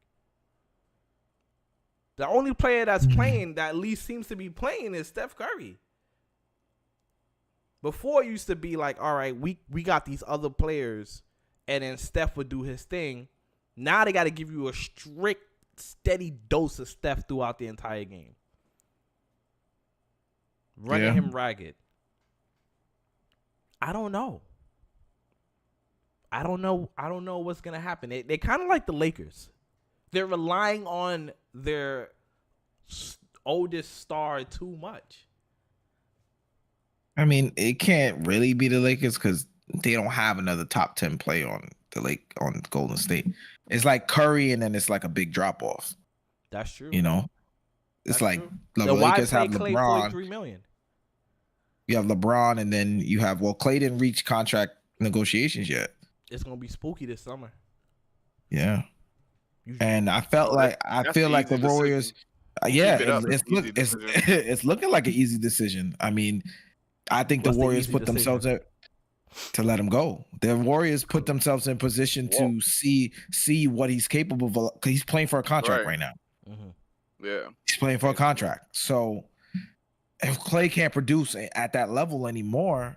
The only player that's playing that at least seems to be playing is Steph Curry. Before it used to be like, all right, we got these other players, and then Steph would do his thing. Now they got to give you a strict, steady dose of Steph throughout the entire game. Running him ragged. I don't know what's going to happen. They kind of like the Lakers. They're relying on their oldest star too much. I mean, it can't really be the Lakers because they don't have another top 10 player on Golden State. It's like Curry, and then it's like a big drop off. That's true. It's like the Lakers have LeBron. $43 million. You have LeBron, and then you have Clay didn't reach contract negotiations yet. It's gonna be spooky this summer. Yeah, and I feel like the Warriors. It's looking like an easy decision. I mean, I think the Warriors put themselves there to let him go. The Warriors put themselves in position to see what he's capable of, because he's playing for a contract right now. Mm-hmm. Yeah, he's playing for a contract. So if Clay can't produce at that level anymore,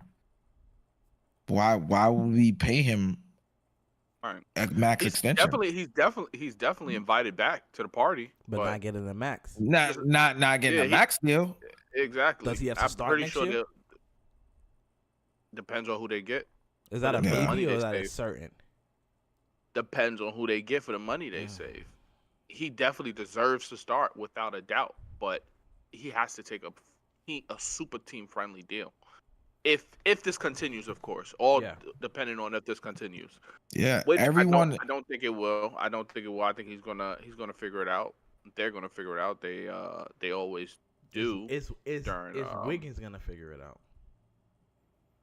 why would we pay him a max extension? He's definitely invited back to the party, but not getting the max. Not getting the max deal. Exactly. Does he have to start next year? Depends on who they get. Is that a for the Yeah. money maybe or they is that a save. certain? Depends on who they get for the money they save. He definitely deserves to start without a doubt, but he has to take a super team friendly deal. If this continues, of course, all Yeah. depending on if this continues. Yeah, Which everyone. I don't think it will. I don't think it will. I think he's gonna figure it out. They're gonna figure it out. They always do. Is during, Wiggins gonna figure it out?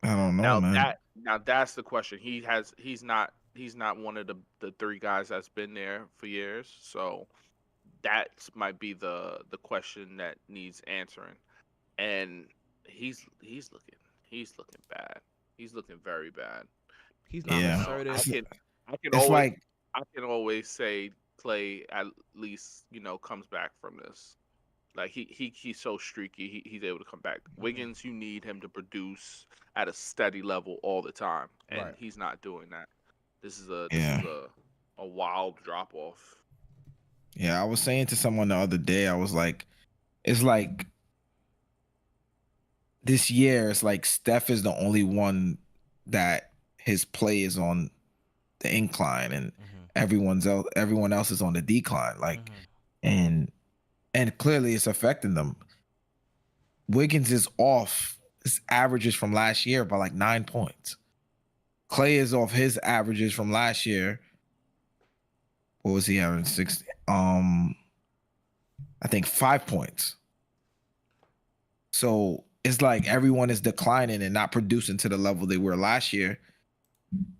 I don't know, Now man. that's the question. He's not one of the three guys that's been there for years. So that might be the question that needs answering. And he's looking bad. He's looking very bad. He's not Yeah. assertive. I can It's always like I can always say Clay at least comes back from this. Like he's so streaky, he's able to come back. Wiggins, you need him to produce at a steady level all the time, and Right. he's not doing that. This is Yeah. a wild drop off. Yeah, I was saying to someone the other day, I was like, it's like this year, it's like Steph is the only one that his play is on the incline, and everyone else is on the decline. Like, and clearly it's affecting them. Wiggins is off his averages from last year by like 9 points. Clay is off his averages from last year. What was he averaging? 60. I think 5 points. So it's like everyone is declining and not producing to the level they were last year.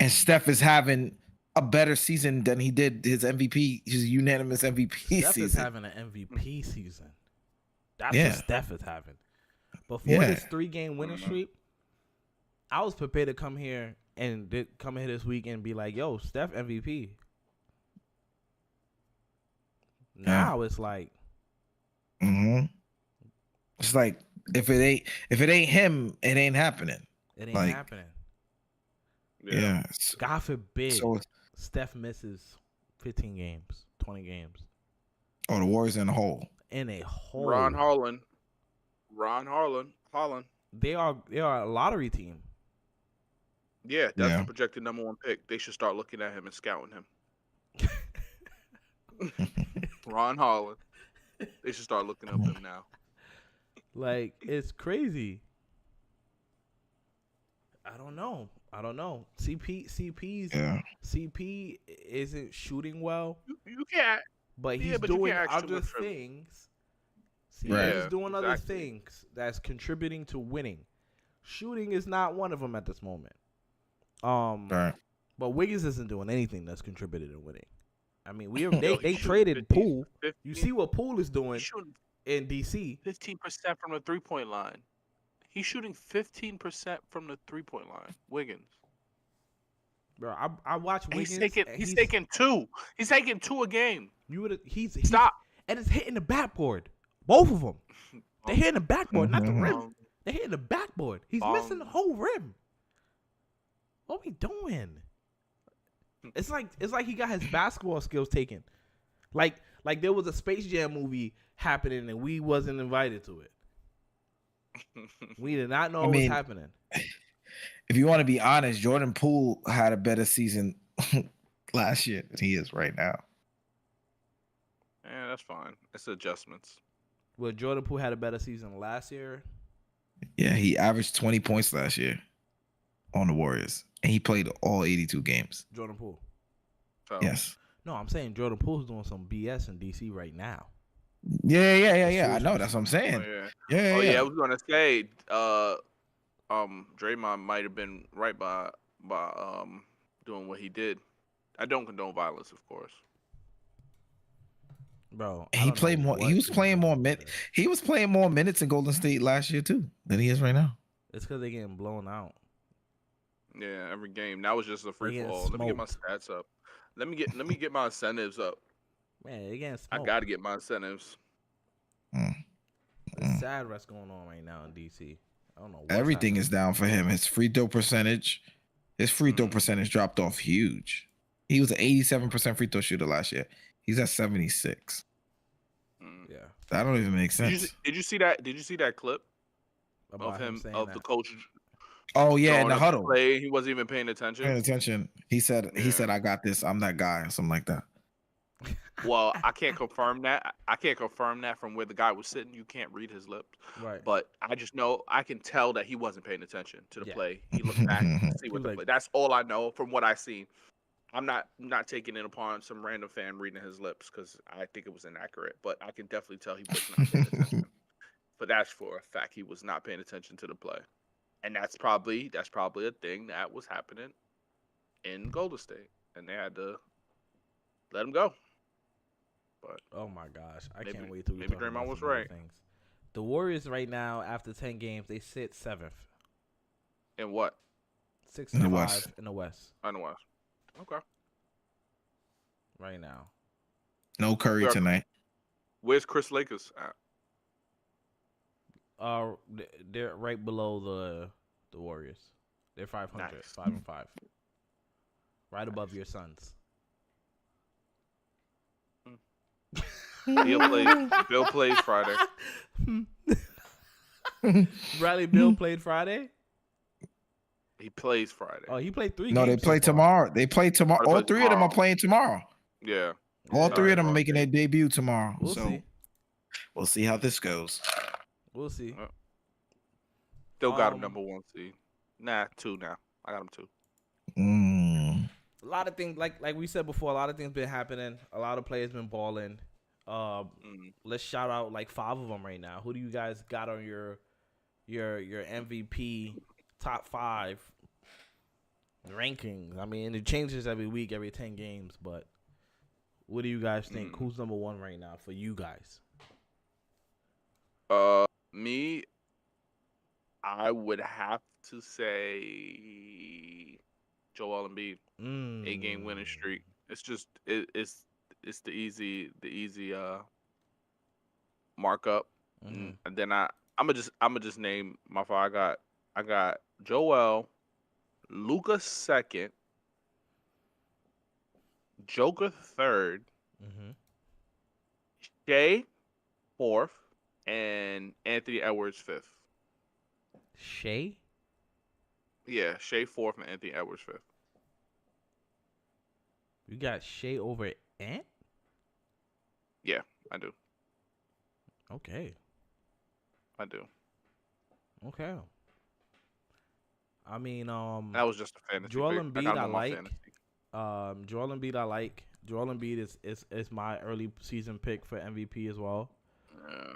And Steph is having a better season than he did his MVP, his unanimous MVP Steph season. is having an MVP season. That's Yeah. what Steph is having. Before Yeah. his 3-game winning streak, I was prepared to come here this week and be like, "Yo, Steph MVP." Now it's like, It's like if it ain't him, it ain't happening. it ain't Like, happening. Yeah. God forbid So Steph misses 15 games, 20 games the Warriors in a hole. in a hole. Ron Harlan. They are a lottery team. Yeah, that's Yeah. the projected #1 pick. They should start looking at him and scouting him. Ron Harlan. They should start looking up him now. Like, it's crazy. I don't know. CP isn't shooting well, You can't. but Yeah, he's but you doing can't ask too other much from- things. CP Right. is doing other Exactly. things that's contributing to winning. Shooting is not one of them at this moment. Right. But Wiggins isn't doing anything that's contributed to winning. I mean, Yo, they he's shooting traded 50 Poole. 50 You see what Poole is doing He's shooting in DC. 15% from the 3-point line. He's shooting 15% from the 3-point line. Wiggins. Bro, I watch And Wiggins. he's taking 2. He's taking 2 a game. He's Stop. and it's hitting the backboard. Both of them. They're hitting the backboard, not the rim. Um, They're hitting the backboard. He's missing the whole rim. What are we doing? It's like he got his basketball skills taken. Like there was a Space Jam movie happening and we wasn't invited to it. We did not know what was happening. If you want to be honest, Jordan Poole had a better season last year than he is right now. Yeah, that's fine. It's adjustments. Well, Jordan Poole had a better season last year. Yeah, he averaged 20 points last year on the Warriors, and he played all 82 games. Jordan Poole. So, Yes. No, I'm saying Jordan Poole's doing some BS in DC right now. Yeah. I know. That's what I'm saying. yeah. Yeah. I was gonna say, Draymond might have been right by doing what he did. I don't condone violence, of course. Bro, He played more. He was playing more minutes. He was playing more minutes in Golden State last year too than he is right now. It's because they're getting blown out. Yeah, every game. That was just a free getting for all. Let me get my smoked. stats up. Let me get my incentives up. Man, they're getting I smoked. gotta get my incentives. It's sad what's going on right now in DC. I don't know. What's Everything happening. is down for him. His free throw percentage dropped off huge. He was an 87% free throw shooter last year. He's at 76. Mm. Yeah. That don't even make sense. Did you see that? Did you see that clip About of him saying of that. the coach Oh yeah, in Showing the up to huddle. play, he wasn't even paying attention. Paying attention. He said Yeah. I got this. I'm that guy or something like that. Well, I can't confirm that. I can't confirm that from where the guy was sitting. You can't read his lips. Right. But I just know I can tell that he wasn't paying attention to the Yeah. play. He looked back to see what was the like- play. That's all I know from what I seen. I'm not taking it upon some random fan reading his lips because I think it was inaccurate. But I can definitely tell he was not paying attention. But that's for a fact he was not paying attention to the play, and that's probably a thing that was happening in Golden State, and they had to let him go. But Oh my gosh, I Maybe- can't wait till we maybe talk about Draymond was some other right. things. The Warriors right now, after 10 games, they sit 7th, in what? 6 In and the 5 West. in the West I know what. Okay. right now. No Curry Where- tonight. Where's Chris Lakers at? They're right below the Warriors. They're 500, Nice. 5 and 5, right above your Suns. Bill plays Friday. Bradley Beal played Friday. He plays Friday. Oh, he played 3 No, games they play so far. tomorrow. They play tomorrow. They All play three of them are tomorrow. playing tomorrow. Yeah. All Yeah. three of them are Sorry, making their debut tomorrow. We'll so see. we'll see how this goes. We'll see. Still got him Um, number 1 seed. Nah, 2 now. I got him 2. Mm. A lot of things, like we said before, a lot of things been happening. A lot of players been balling. Mm. Let's shout out like 5 of them right now. Who do you guys got on your MVP top 5 rankings? I mean, it changes every week, every 10 games. But what do you guys think? Who's number 1 right now for you guys? Me, I would have to say Joel Embiid. 8-game winning streak. It's just it's the easy markup. Mhm. And then I'm gonna just name my 5. I got Joel, Luka 2nd, Joker 3rd, Mhm. Shea 4th, and Anthony Edwards 5th. Shea? Yeah, Shea 4th and Anthony Edwards 5th. You got Shea over Ant? Yeah, I do. Okay. I do. Okay. I mean, That was just a fantasy. Joel pick. Embiid got him I on my like. fantasy. Joel Embiid I like. Joel Embiid is my early season pick for MVP as well. Yeah.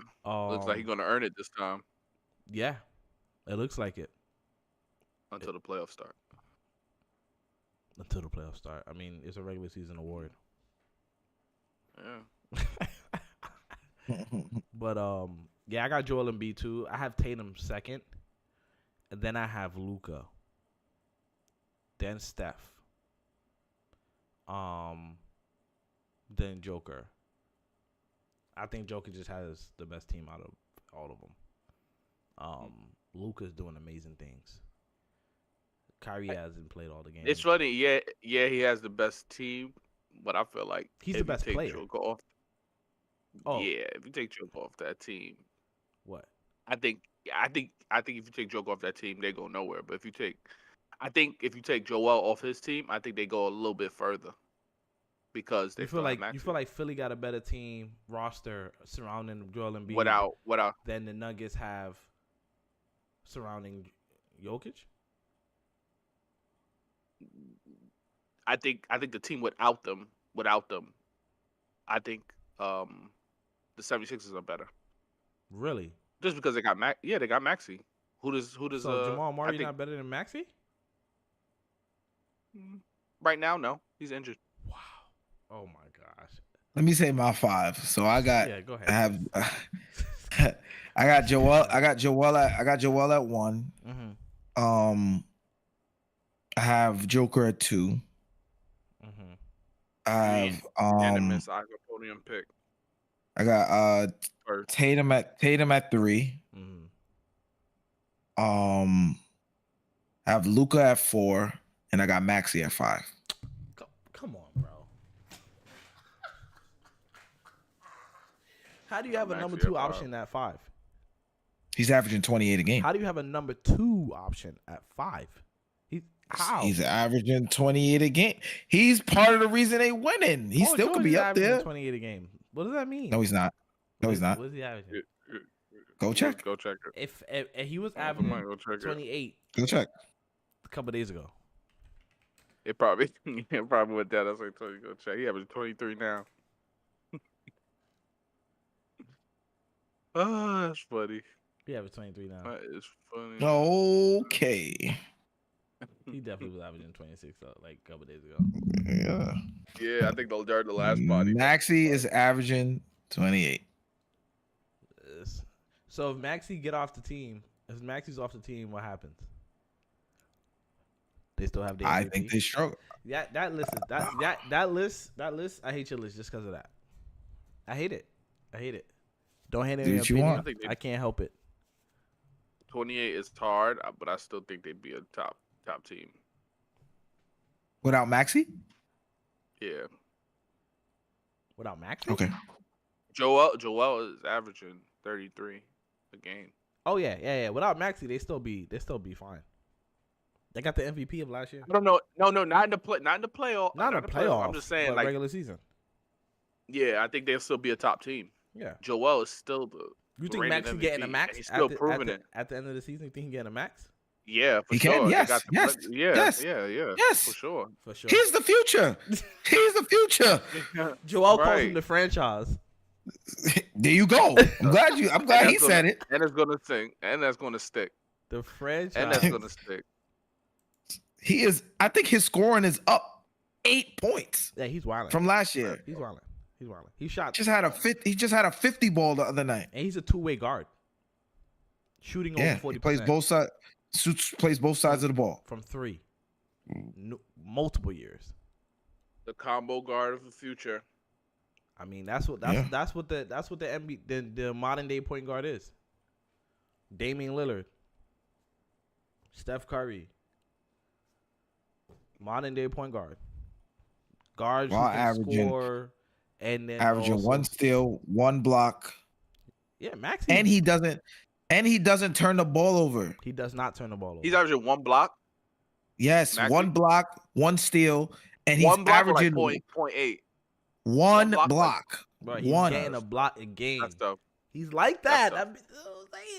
Looks like he's gonna earn it this time Yeah, it looks like it until the playoffs start. until the playoffs start. I mean, it's a regular season award. Yeah. But yeah, I got Joel Embiid too. I have Tatum 2nd, and then I have Luka. Then Steph. Then Joker. I think Joker just has the best team out of all of them. Luka's doing amazing things. Kyrie hasn't played all the games. It's funny. Yeah, he has the best team, but I feel like He's if the you best take player. Joker off, Oh. yeah, if you take Joker off that team, What? I think if you take Joker off that team, they go nowhere. But if you take Joel off his team, I think they go a little bit further because they You feel like Maxey. Philly got a better team roster surrounding Joel Embiid without than the Nuggets have surrounding Jokic? I think the team without them, I think the 76ers are better. Really? Just because they got they got Maxey. Who does So Jamal I Murray think- not better than Maxey? Right now, no. He's injured. Wow. Oh my gosh. Let me say my 5. So I got Yeah, go ahead. I have I got Joel at 1. Mm-hmm. I have Joker at 2. Mm-hmm. I have Unanimous Eyesonpodium pick. I got First. Tatum at 3. Mm-hmm. I have Luka at 4, and I got Maxey at 5. Come on, bro. How do you have a number Maxey 2 at 5. option at 5? He's averaging 28 a game. How do you have a number 2 option at 5? How? He's averaging 28 a game. He's part of the reason they winning. He Paul still George could be is up there. 28 a game. What does that mean? No, he's not. No, he's not. What is he averaging? Go check. Go check it. If he was Go averaging check it. 28 Go check. a couple days ago. It probably went down. That's like totally go check. He averaging 23 now. Oh, that's funny. He averaged 23 now. That is funny. Okay. He definitely was averaging 26 like a couple days ago. Yeah. Yeah, I think during the last body. Maxey is averaging 28. So if Maxey get off the team, if Maxey's off the team, what happens? They still have the MVP? I think they struggle. Yeah, that list. That list. I hate your list just because of that. I hate it. Don't hate Do any what you opinion. want. I can't help it. 28 is hard, but I still think they'd be a top team. Without Maxey? Yeah. Without Maxey? Okay. Joel is averaging 33 a game. Oh yeah. Without Maxey, they still be fine. They got the MVP of last year. I don't know. No, not in the playoff. Not in the playoff. I'm just saying, but like regular season. Yeah, I think they'll still be a top team. Yeah. Joel is still the. You think reigning Maxey MVP, getting a max? and he's still proving it. At the end of the season, you think he getting a max? Yeah, for He sure. can. They Yes. got the Yes. play- Yeah. Yes. Yeah. Yes. For sure. For sure. He's the future. He's the future. Joel calls Right. him the franchise. There you go. I'm glad he said it. And it's gonna sing. And that's gonna stick. The franchise. And that's gonna stick. He is. I think his scoring is up 8 points Yeah, he's wilding. from last year. He's wilding. He shot. He just had a 50 ball the other night. And he's a two-way guard. Shooting Yeah, over 40%. he plays both sides. Plays both sides of the ball. From 3. Multiple years. The combo guard of the future. I mean, that's what the NBA, the modern day point guard is. Damian Lillard, Steph Curry, modern day point guard. Guards who can score and then averaging also, 1 steal, 1 block. Yeah, Max. And he doesn't turn the ball over. He does not turn the ball over. He's averaging 1 block. Yes, Maxey? 1 block, 1 steal, and he's 1 block averaging like 0.8. 1 block, block. Bro, he's One. getting a block a game. That's tough. He's like that. That's I'm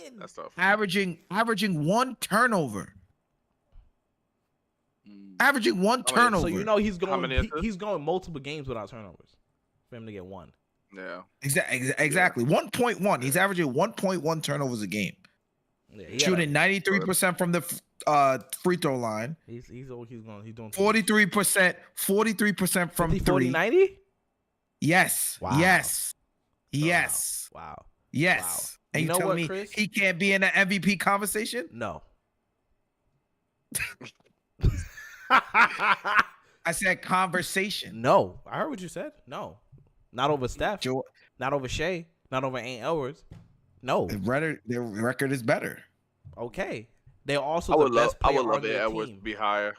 saying. That's tough. Averaging 1 turnover. Averaging 1 Oh, yeah. turnover. So you know he's How going. many assists? He's going multiple games without turnovers for him to get 1. Yeah. Exactly. 1.1. He's averaging 1.1 turnovers a game. Yeah, he Shooting 93% from the free throw line. He's doing 43% from 50, 40, 3. 90? Yes. Wow. Yes. Yes. Wow. Yes. Wow. And You you know telling what, me Chris? he can't be in the MVP conversation? No. I said conversation. No. I heard what you said. No. Not over Steph. Joe, Not over Shea. Not over Ant Edwards. No. their record is better. Okay. They're also I the would love best player on it their Edwards team to be higher.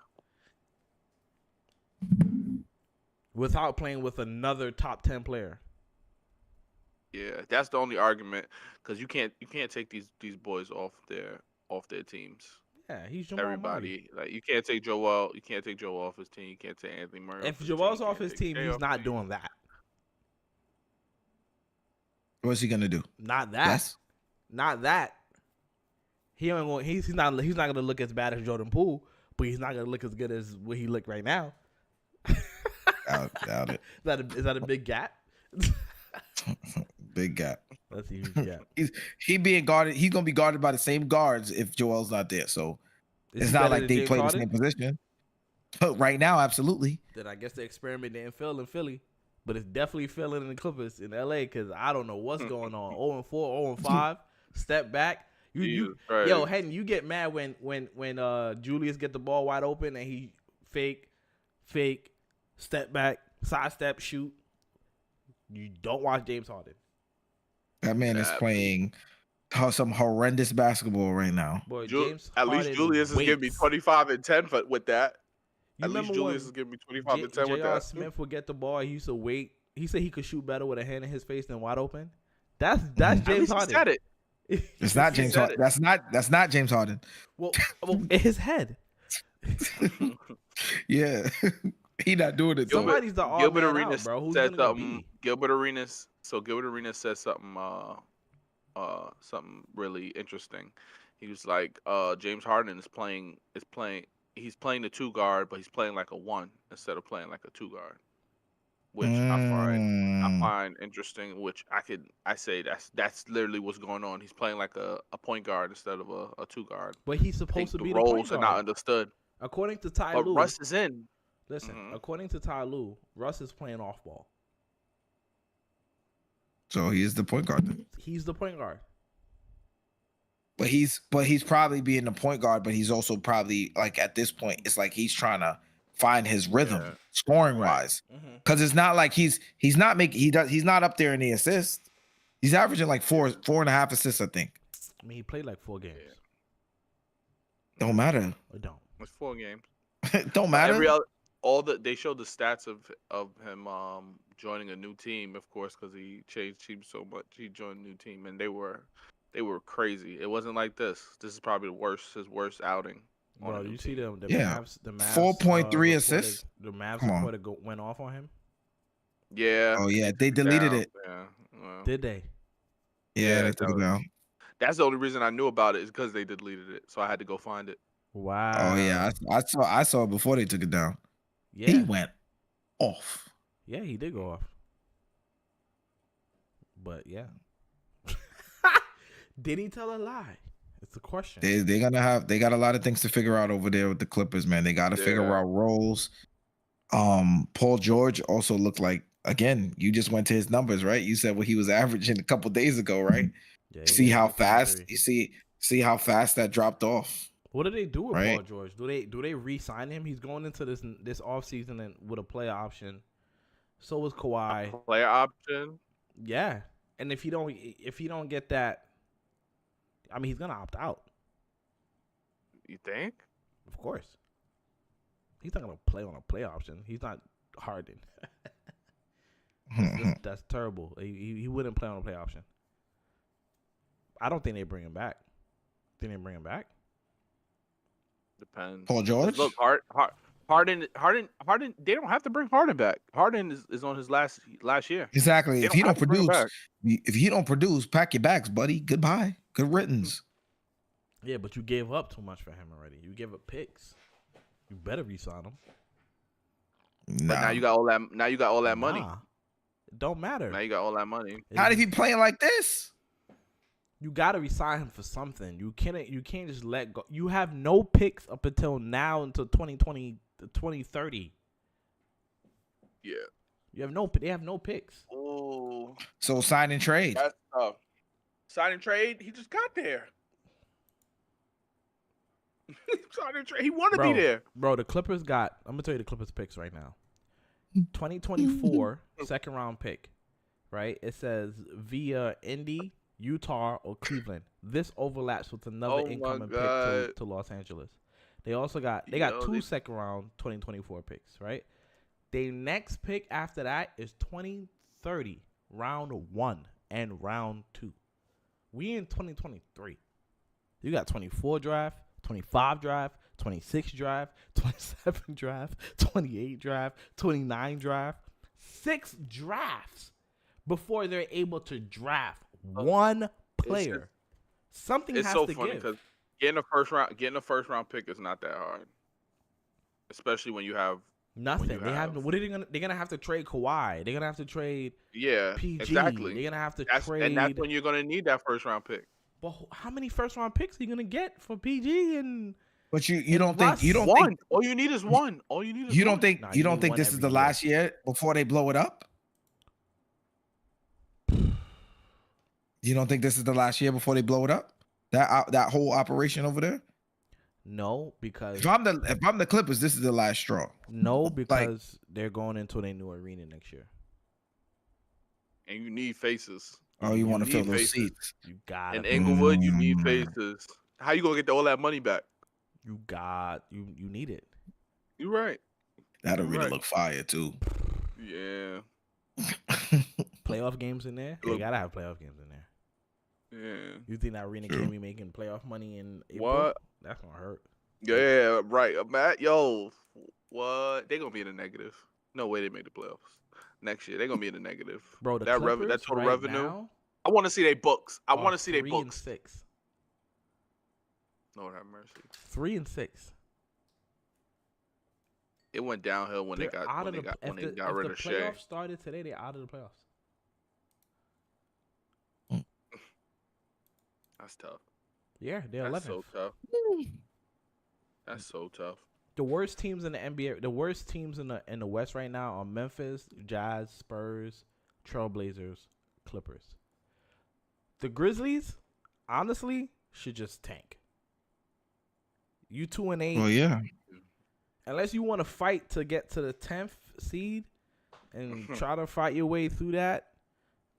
without playing with another top 10 player. Yeah, that's the only argument because you can't take these boys off their teams. Yeah, he's Jamal Murray. Everybody like you can't take Joel off his team. You can't take Anthony Murray. If off his Joel's team. You off can't his take team, Shea he's off not his team. doing that. What's he gonna do? Not that. Less? Not that. He's not gonna look as bad as Jordan Poole, but he's not gonna look as good as what he looked right now. Doubt it. Is that a big gap? Big gap. That's a huge gap. He being guarded. He's gonna be guarded by the same guards if Joel's not there. So Is it's he not better like than they James play Harden? the same position. But right now, absolutely. Then I guess they experimented in Philly, but it's definitely Philly in the Clippers in LA because I don't know what's going on. 0-4, 0-5, step back. You Right. Yo, Hedden, you get mad when Julius get the ball wide open and he fake, step back, sidestep, shoot. You don't watch James Harden. That man is playing some horrendous basketball right now. Boy, James At least Harden Julius is giving me waits. 25 and 10 with that. You At least remember Julius when is giving me 25 and 10 with J.R. that. Smith would get the ball. He used to wait. He said he could shoot better with a hand in his face than wide open. That's At James least he Harden. said it. It's not He James said Harden. That's not James Harden. well, in his head. Yeah. He not doing it. Gilbert- Somebody's the odd Gilbert man Arenas out, bro. Who's said gonna go something. B? Gilbert Arenas said something really interesting. He was like, James Harden is playing. He's playing the 2 guard, but he's playing like a 1 instead of playing like a 2 guard, which I find interesting. Which I say that's literally what's going on. He's playing like a point guard instead of a 2 guard. But he's I think supposed to the be the point roles are not guard. understood. According to Ty But Lue, Russ is in. listen. Mhm. According to Ty Lue, Russ is playing off ball. So he is the point guard then. He's the point guard. But he's probably being the point guard, but he's also probably like at this point, it's like he's trying to find his rhythm Yeah. scoring wise. Mm-hmm. Because it's not like he's not up there in the assist. He's averaging like 4.5 assists, I think. I mean, he played like 4 games. Don't matter. Or don't. It's 4 games. Don't matter. They showed the stats of him joining a new team, of course, because he changed teams so much. He joined a new team, and they were crazy. It wasn't like this. This is probably his worst outing. Bro, you see the Yeah. Mavs? The Mavs 4.3 reported- assists? The Mavs Come on. reported went off on him. Yeah. Oh yeah, they deleted down, it. Yeah. Well, Did they? Yeah, they that took it was- down. that's the only reason I knew about it is because they deleted it, so I had to go find it. Wow. Oh yeah, I saw it before they took it down. Yeah. He went off. Yeah, he did go off. But yeah. Did he tell a lie? It's a question. They got a lot of things to figure out over there with the Clippers, man. They got to figure Yeah. out roles. Paul George also looked like, again, you just went to his numbers, right? You said what he was averaging a couple days ago, right? Yeah, he See was how like fast 23. you see how fast that dropped off. What do they do with Right. Paul George? Do they re-sign him? He's going into this offseason and with a player option. So was Kawhi. Player option. Yeah. And if he don't get that, I mean, he's gonna opt out. You think? Of course. He's not gonna play on a play option. He's not Harden. That's terrible. He wouldn't play on a play option. I don't think they bring him back. Think they bring him back? Depends. Paul George? Look, Harden. They don't have to bring Harden back. Harden is on his last year. Exactly. They If he don't have to bring him produce, pack your bags, buddy. Goodbye. Good riddance. Yeah, but you gave up too much for him already. You gave up picks. You better re-sign him. Nah. But now you got all that. Now you got all that money. Nah, it don't matter. Now you got all that money. Not if he playing like this. You gotta resign him for something. You can't just let go. You have no picks up until now, until 2020 to 2030. Yeah. They have no picks. Oh, So sign and trade. that's tough. Sign and trade. He just got there. Sign and trade. He want to be there. Bro, the Clippers got, I'm gonna tell you the Clippers picks right now. 2024 second round pick. Right? It says via Indy, Utah, or Cleveland. This overlaps with another Oh my incoming God. pick to Los Angeles. They also got two second round 2024 picks, right? Their next pick after that is 2030, round 1 and round 2. We in 2023. You got 24 draft, 25 draft, 26 draft, 27 draft, 28 draft, 29 draft. 6 drafts before they're able to draft one player. Something It's has so to funny give. because getting a first round pick is not that hard, especially when you have Nothing. you They have. have- What are they gonna? They're gonna have to trade Kawhi. They're gonna have to trade PG. exactly. They're gonna have to And trade. that's when you're gonna need that first round pick. But how many first round picks are you gonna get for PG and? But you don't think One. All you need is one. All you need is you don't one. think Nah, you you don't need think one this is every the year. last year before they blow it up? You don't think this is the last year before they blow it up? That whole operation over there? No, because If I'm the Clippers, this is the last straw. no, because they're going into their new arena next year. And you need faces. Oh, you want to need fill those faces. seats. You got. In Inglewood, you need Mm. faces. How you gonna get all that money back? You got. You need it. You're right. That'll really Right. look fire too. Yeah. Playoff games in there. They Look. gotta have playoff games in there. Yeah. You think that arena True. can't be making playoff money in April? What? That's gonna hurt. Yeah, right. Matt, yo, what? They gonna be in the negative. No way they make the playoffs next year. They gonna be in the negative. Bro, the that Clippers that total right revenue. now I want to see their books. I are want to see their 3 books. and 6. Lord have mercy. 3 and 6. It went downhill when They're they got out when of they got when they if got rid the of Shea. playoffs started today, they're out of the playoffs. That's tough. Yeah, they're That's 11th. so tough. That's so tough. The worst teams in the NBA, the worst teams in the West right now are Memphis, Jazz, Spurs, Trailblazers, Clippers. The Grizzlies, honestly, should just tank. You 2-8. Well, yeah. Unless you want to fight to get to the 10th seed and try to fight your way through that,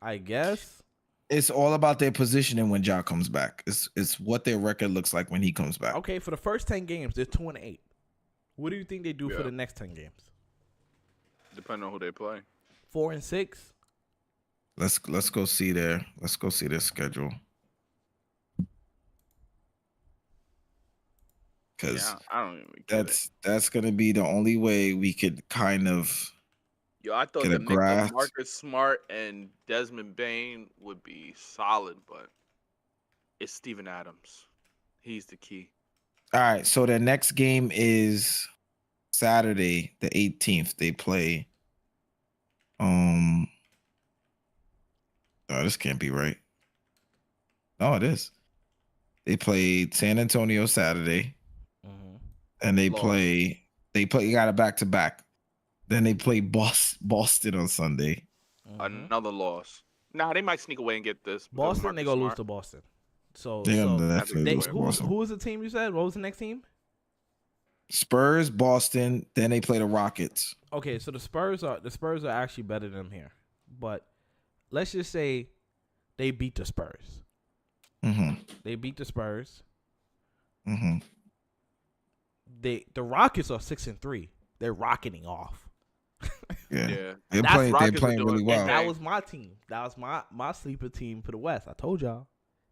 I guess. It's all about their positioning when Ja comes back. It's what their record looks like when he comes back. Okay, for the first 10 games, they're 2-8. What do you think they do for Yeah. the next 10 games? Depending on who they play. 4 and 6. Let's go see their schedule. Because Yeah, I don't even get it. that's gonna be the only way we could kind of Yo, I thought get the a Knicks of grasp. Marcus Smart and Desmond Bain would be solid, but it's Steven Adams. He's the key. All right, so their next game is Saturday, the 18th. They play. Oh, this can't be right. No, it is. They play San Antonio Saturday, and they Lost. play. They got a back to back. Then they play Boston on Sunday. Another loss. Nah, they might sneak away and get this. because Boston, Marcus they gonna lose Smart. to Boston. So, They're so gonna definitely they, lose to who Boston. was the team you said? What was the next team? Spurs, Boston. Then they play the Rockets. Okay, so the Spurs are actually better than them here, but let's just say they beat the Spurs. Mm-hmm. They beat the Spurs. Mm-hmm. The Rockets are 6-3. They're rocketing off. Yeah. Yeah. They're That's playing Rockets are really doing- well. And that was my team. That was my sleeper team for the West. I told y'all.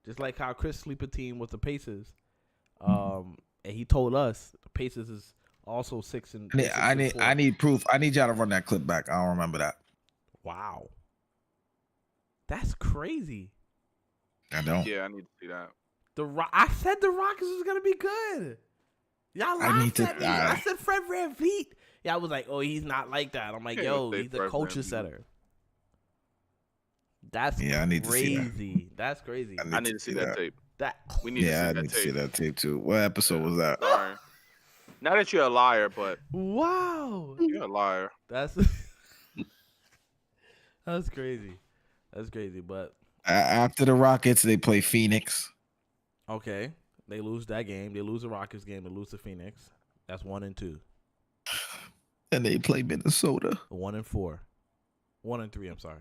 Just like how Chris' sleeper team was the Pacers. And he told us the Pacers is also 6 and I need proof. I need y'all to run that clip back. I don't remember that. Wow. That's crazy. I don't. Yeah, I need to see that. I said the Rockets was gonna be good. Y'all I need laughed to at me. die. I said Fred VanVleet. Y'all was like, oh, he's not like that. I'm like, Yeah, yo, say he's a Fred culture VanVleet. setter. That's Yeah, I need to see that. crazy. That's crazy. I need to see that tape. That We need Yeah, I to need see to see that tape. that tape too. What episode was that? Sorry. Not that you're a liar, but wow. you're a liar. That's that's crazy. That's crazy. But After the Rockets, they play Phoenix. okay, they lose that game. They lose the Rockets game. They lose to Phoenix. That's 1 and 2. And they play Minnesota. 1 and 4. 1 and 3. I'm sorry.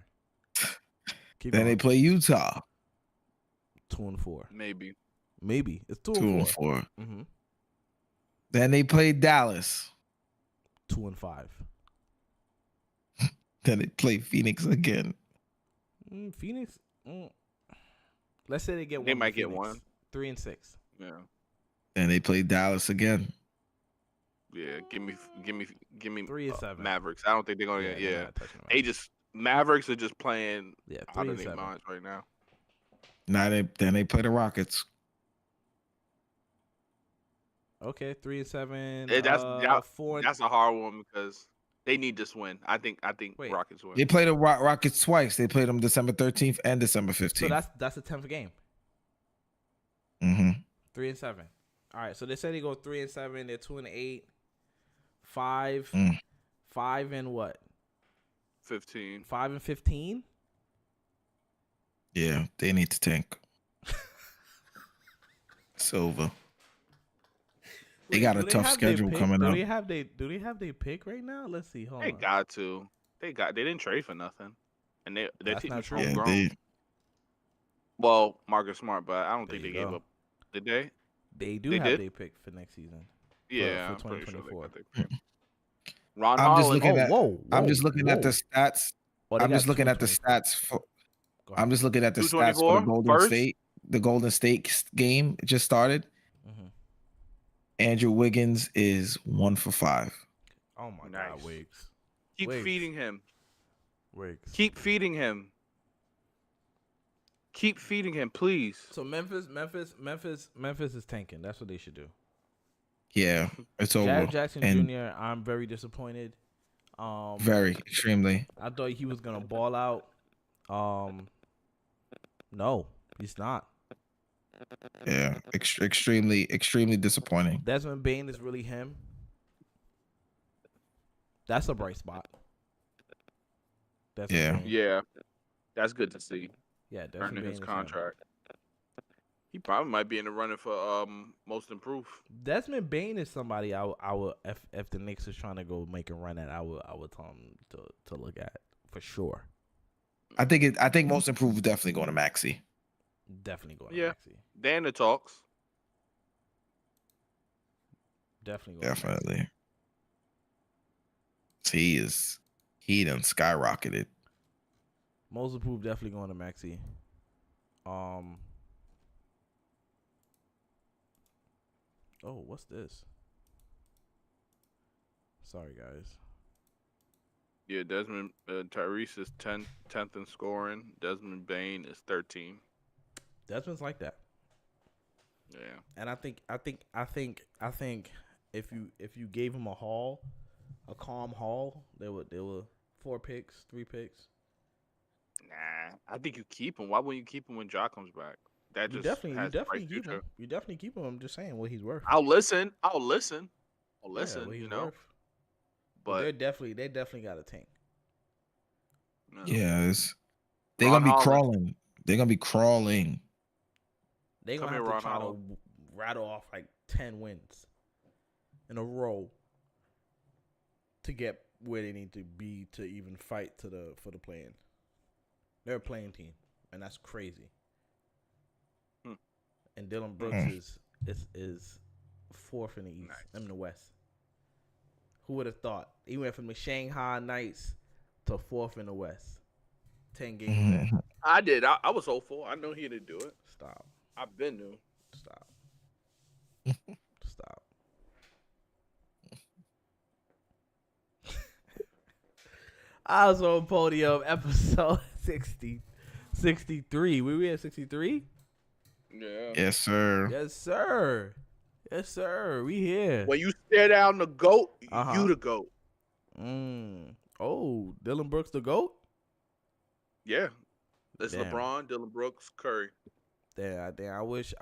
Keep Then going. they play Utah. 2 and 4. Maybe. Maybe it's 2 2 and and 4. 4. Mm-hmm. Then they play Dallas. 2 and 5. Then they play Phoenix again. Phoenix. Let's say they get one. They to might get Phoenix. one. 3 and 6. Yeah. Then they play Dallas again. Yeah. Give me 3 and 7. Mavericks. I don't think they're gonna get. they're Yeah. not touching them. They Mavericks are just playing Yeah, out 3 of and their 7. minds right now. Then they play the Rockets. Okay, 3 and 7. That's 4. That's a hard one because they need this win. I think Wait. Rockets win. They play the Rockets twice. They played them December 13th and December 15th. So that's the 10th game. Mm-hmm. 3 and 7. All right. So they say they go 3 and 7. They're 2 and 8. 5. Mm. 5 and what? 15. 5 and 15. Yeah, they need to tank. It's over. They got a tough schedule coming up. Do they have their pick right now? Let's see. Hold They on. got to. They didn't trade for nothing, and their That's team not is true. Yeah, homegrown. Well, Marcus Smart, but I don't There think they you gave go. up. Did they? They do They have did? their pick for next season. Yeah, for I'm pretty sure they 2024. got their pick. Ron I'm just Holland. looking at- whoa, I'm just looking at the whoa. stats. Oh, they I'm got just looking at the 224. stats. Go ahead. I'm just looking at the stats for the 224 Golden first? State. the Golden State game just started. Mm-hmm. Andrew Wiggins is 1 for 5. Oh my Nice. God, Wiggs. Keep Wiggs. feeding him. Wiggs. Keep feeding him. Keep feeding him, please. So Memphis is tanking. That's what they should do. Yeah, it's over. Jared Jackson And Jr. I'm very disappointed. very extremely. I thought he was gonna ball out. No, he's not. Yeah, extremely disappointing. Desmond Bane is really him. That's a bright spot. Yeah. Bane. Yeah, that's good to see. Yeah, Desmond Earning Bane his is him. contract. He probably might be in the running for most improved. Desmond Bane is somebody I would if the Knicks is trying to go make a run at, I would tell him to look at for sure. I think most improved is definitely going to Maxey. Definitely going Yeah. to Maxey. They're in the talks. Definitely going to Maxey. Definitely. He done skyrocketed. Most improved definitely going to Maxey. Oh, what's this? Sorry, guys. Yeah, Desmond Tyrese is 10th in scoring. Desmond Bane is 13. Desmond's like that. Yeah. And I think if you gave him a calm haul, there were 4 picks, 3 picks. Nah, I think you keep him. Why wouldn't you keep him when Ja comes back? That You just definitely keep him. You definitely keep him. I'm just saying what he's worth. I'll listen. Yeah, You what he's know. worth. But they definitely got a tank. no. Yeah, they're Ron gonna be Holland. crawling. They're gonna be crawling. They Come gonna here, have to Ron try to rattle off like 10 wins in a row to get where they need to be to even fight for the play-in. They're a playing team, and that's crazy. And Dylan Brooks is 4th in the East. Nice. I'm in the West. Who would have thought? He went from the Shanghai Knights to 4th in the West. 10 games back. I did. I was hopeful. I know he didn't do it. Stop. I've been new. Stop. Stop. Eyesonpodium episode 63. We at 63? Yeah. Yes, sir. Yes, sir. Yes, sir. We here. When you stare down the GOAT, Uh-huh. you the GOAT. Oh, Dylan Brooks the GOAT? Yeah. It's Damn. LeBron, Dylan Brooks, Curry. Damn. I wish.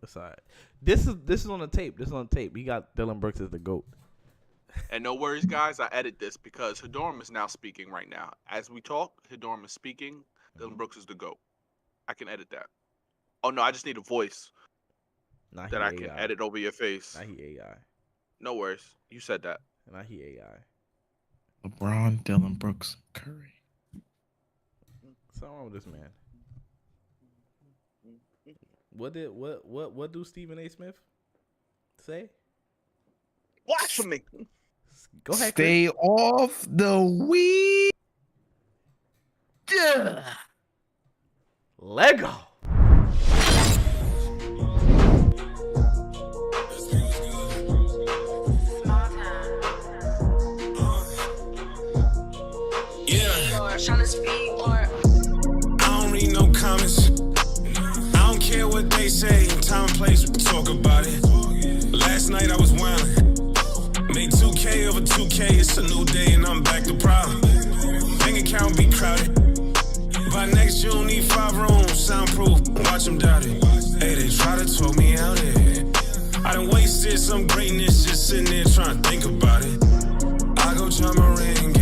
It's all right. This is on the tape. He got Dylan Brooks as the GOAT. And no worries, guys. I edit this because Hadoram is now speaking right now. As we talk, Hadoram is speaking. Dylan Brooks is the GOAT. I can edit that. Oh, no. I just need a voice Nah, that he I can AI. edit over your face. Nah, he AI. No worries. You said that. Nah, he AI. LeBron, Dylan Brooks, Curry. What's wrong with this man? What do Stephen A. Smith say? Watch for me. Go ahead. Stay off the weed. Lego. I don't read no comments. I don't care what they say. Time and place, we can talk about it. Last night I was wildin'. Made 2K over 2K. It's a new day and I'm back to problem. Bank account be crowded. By next June, need 5 rooms, soundproof. Watch them doubt it. Hey, they try to talk me out here. I done wasted some greatness just sitting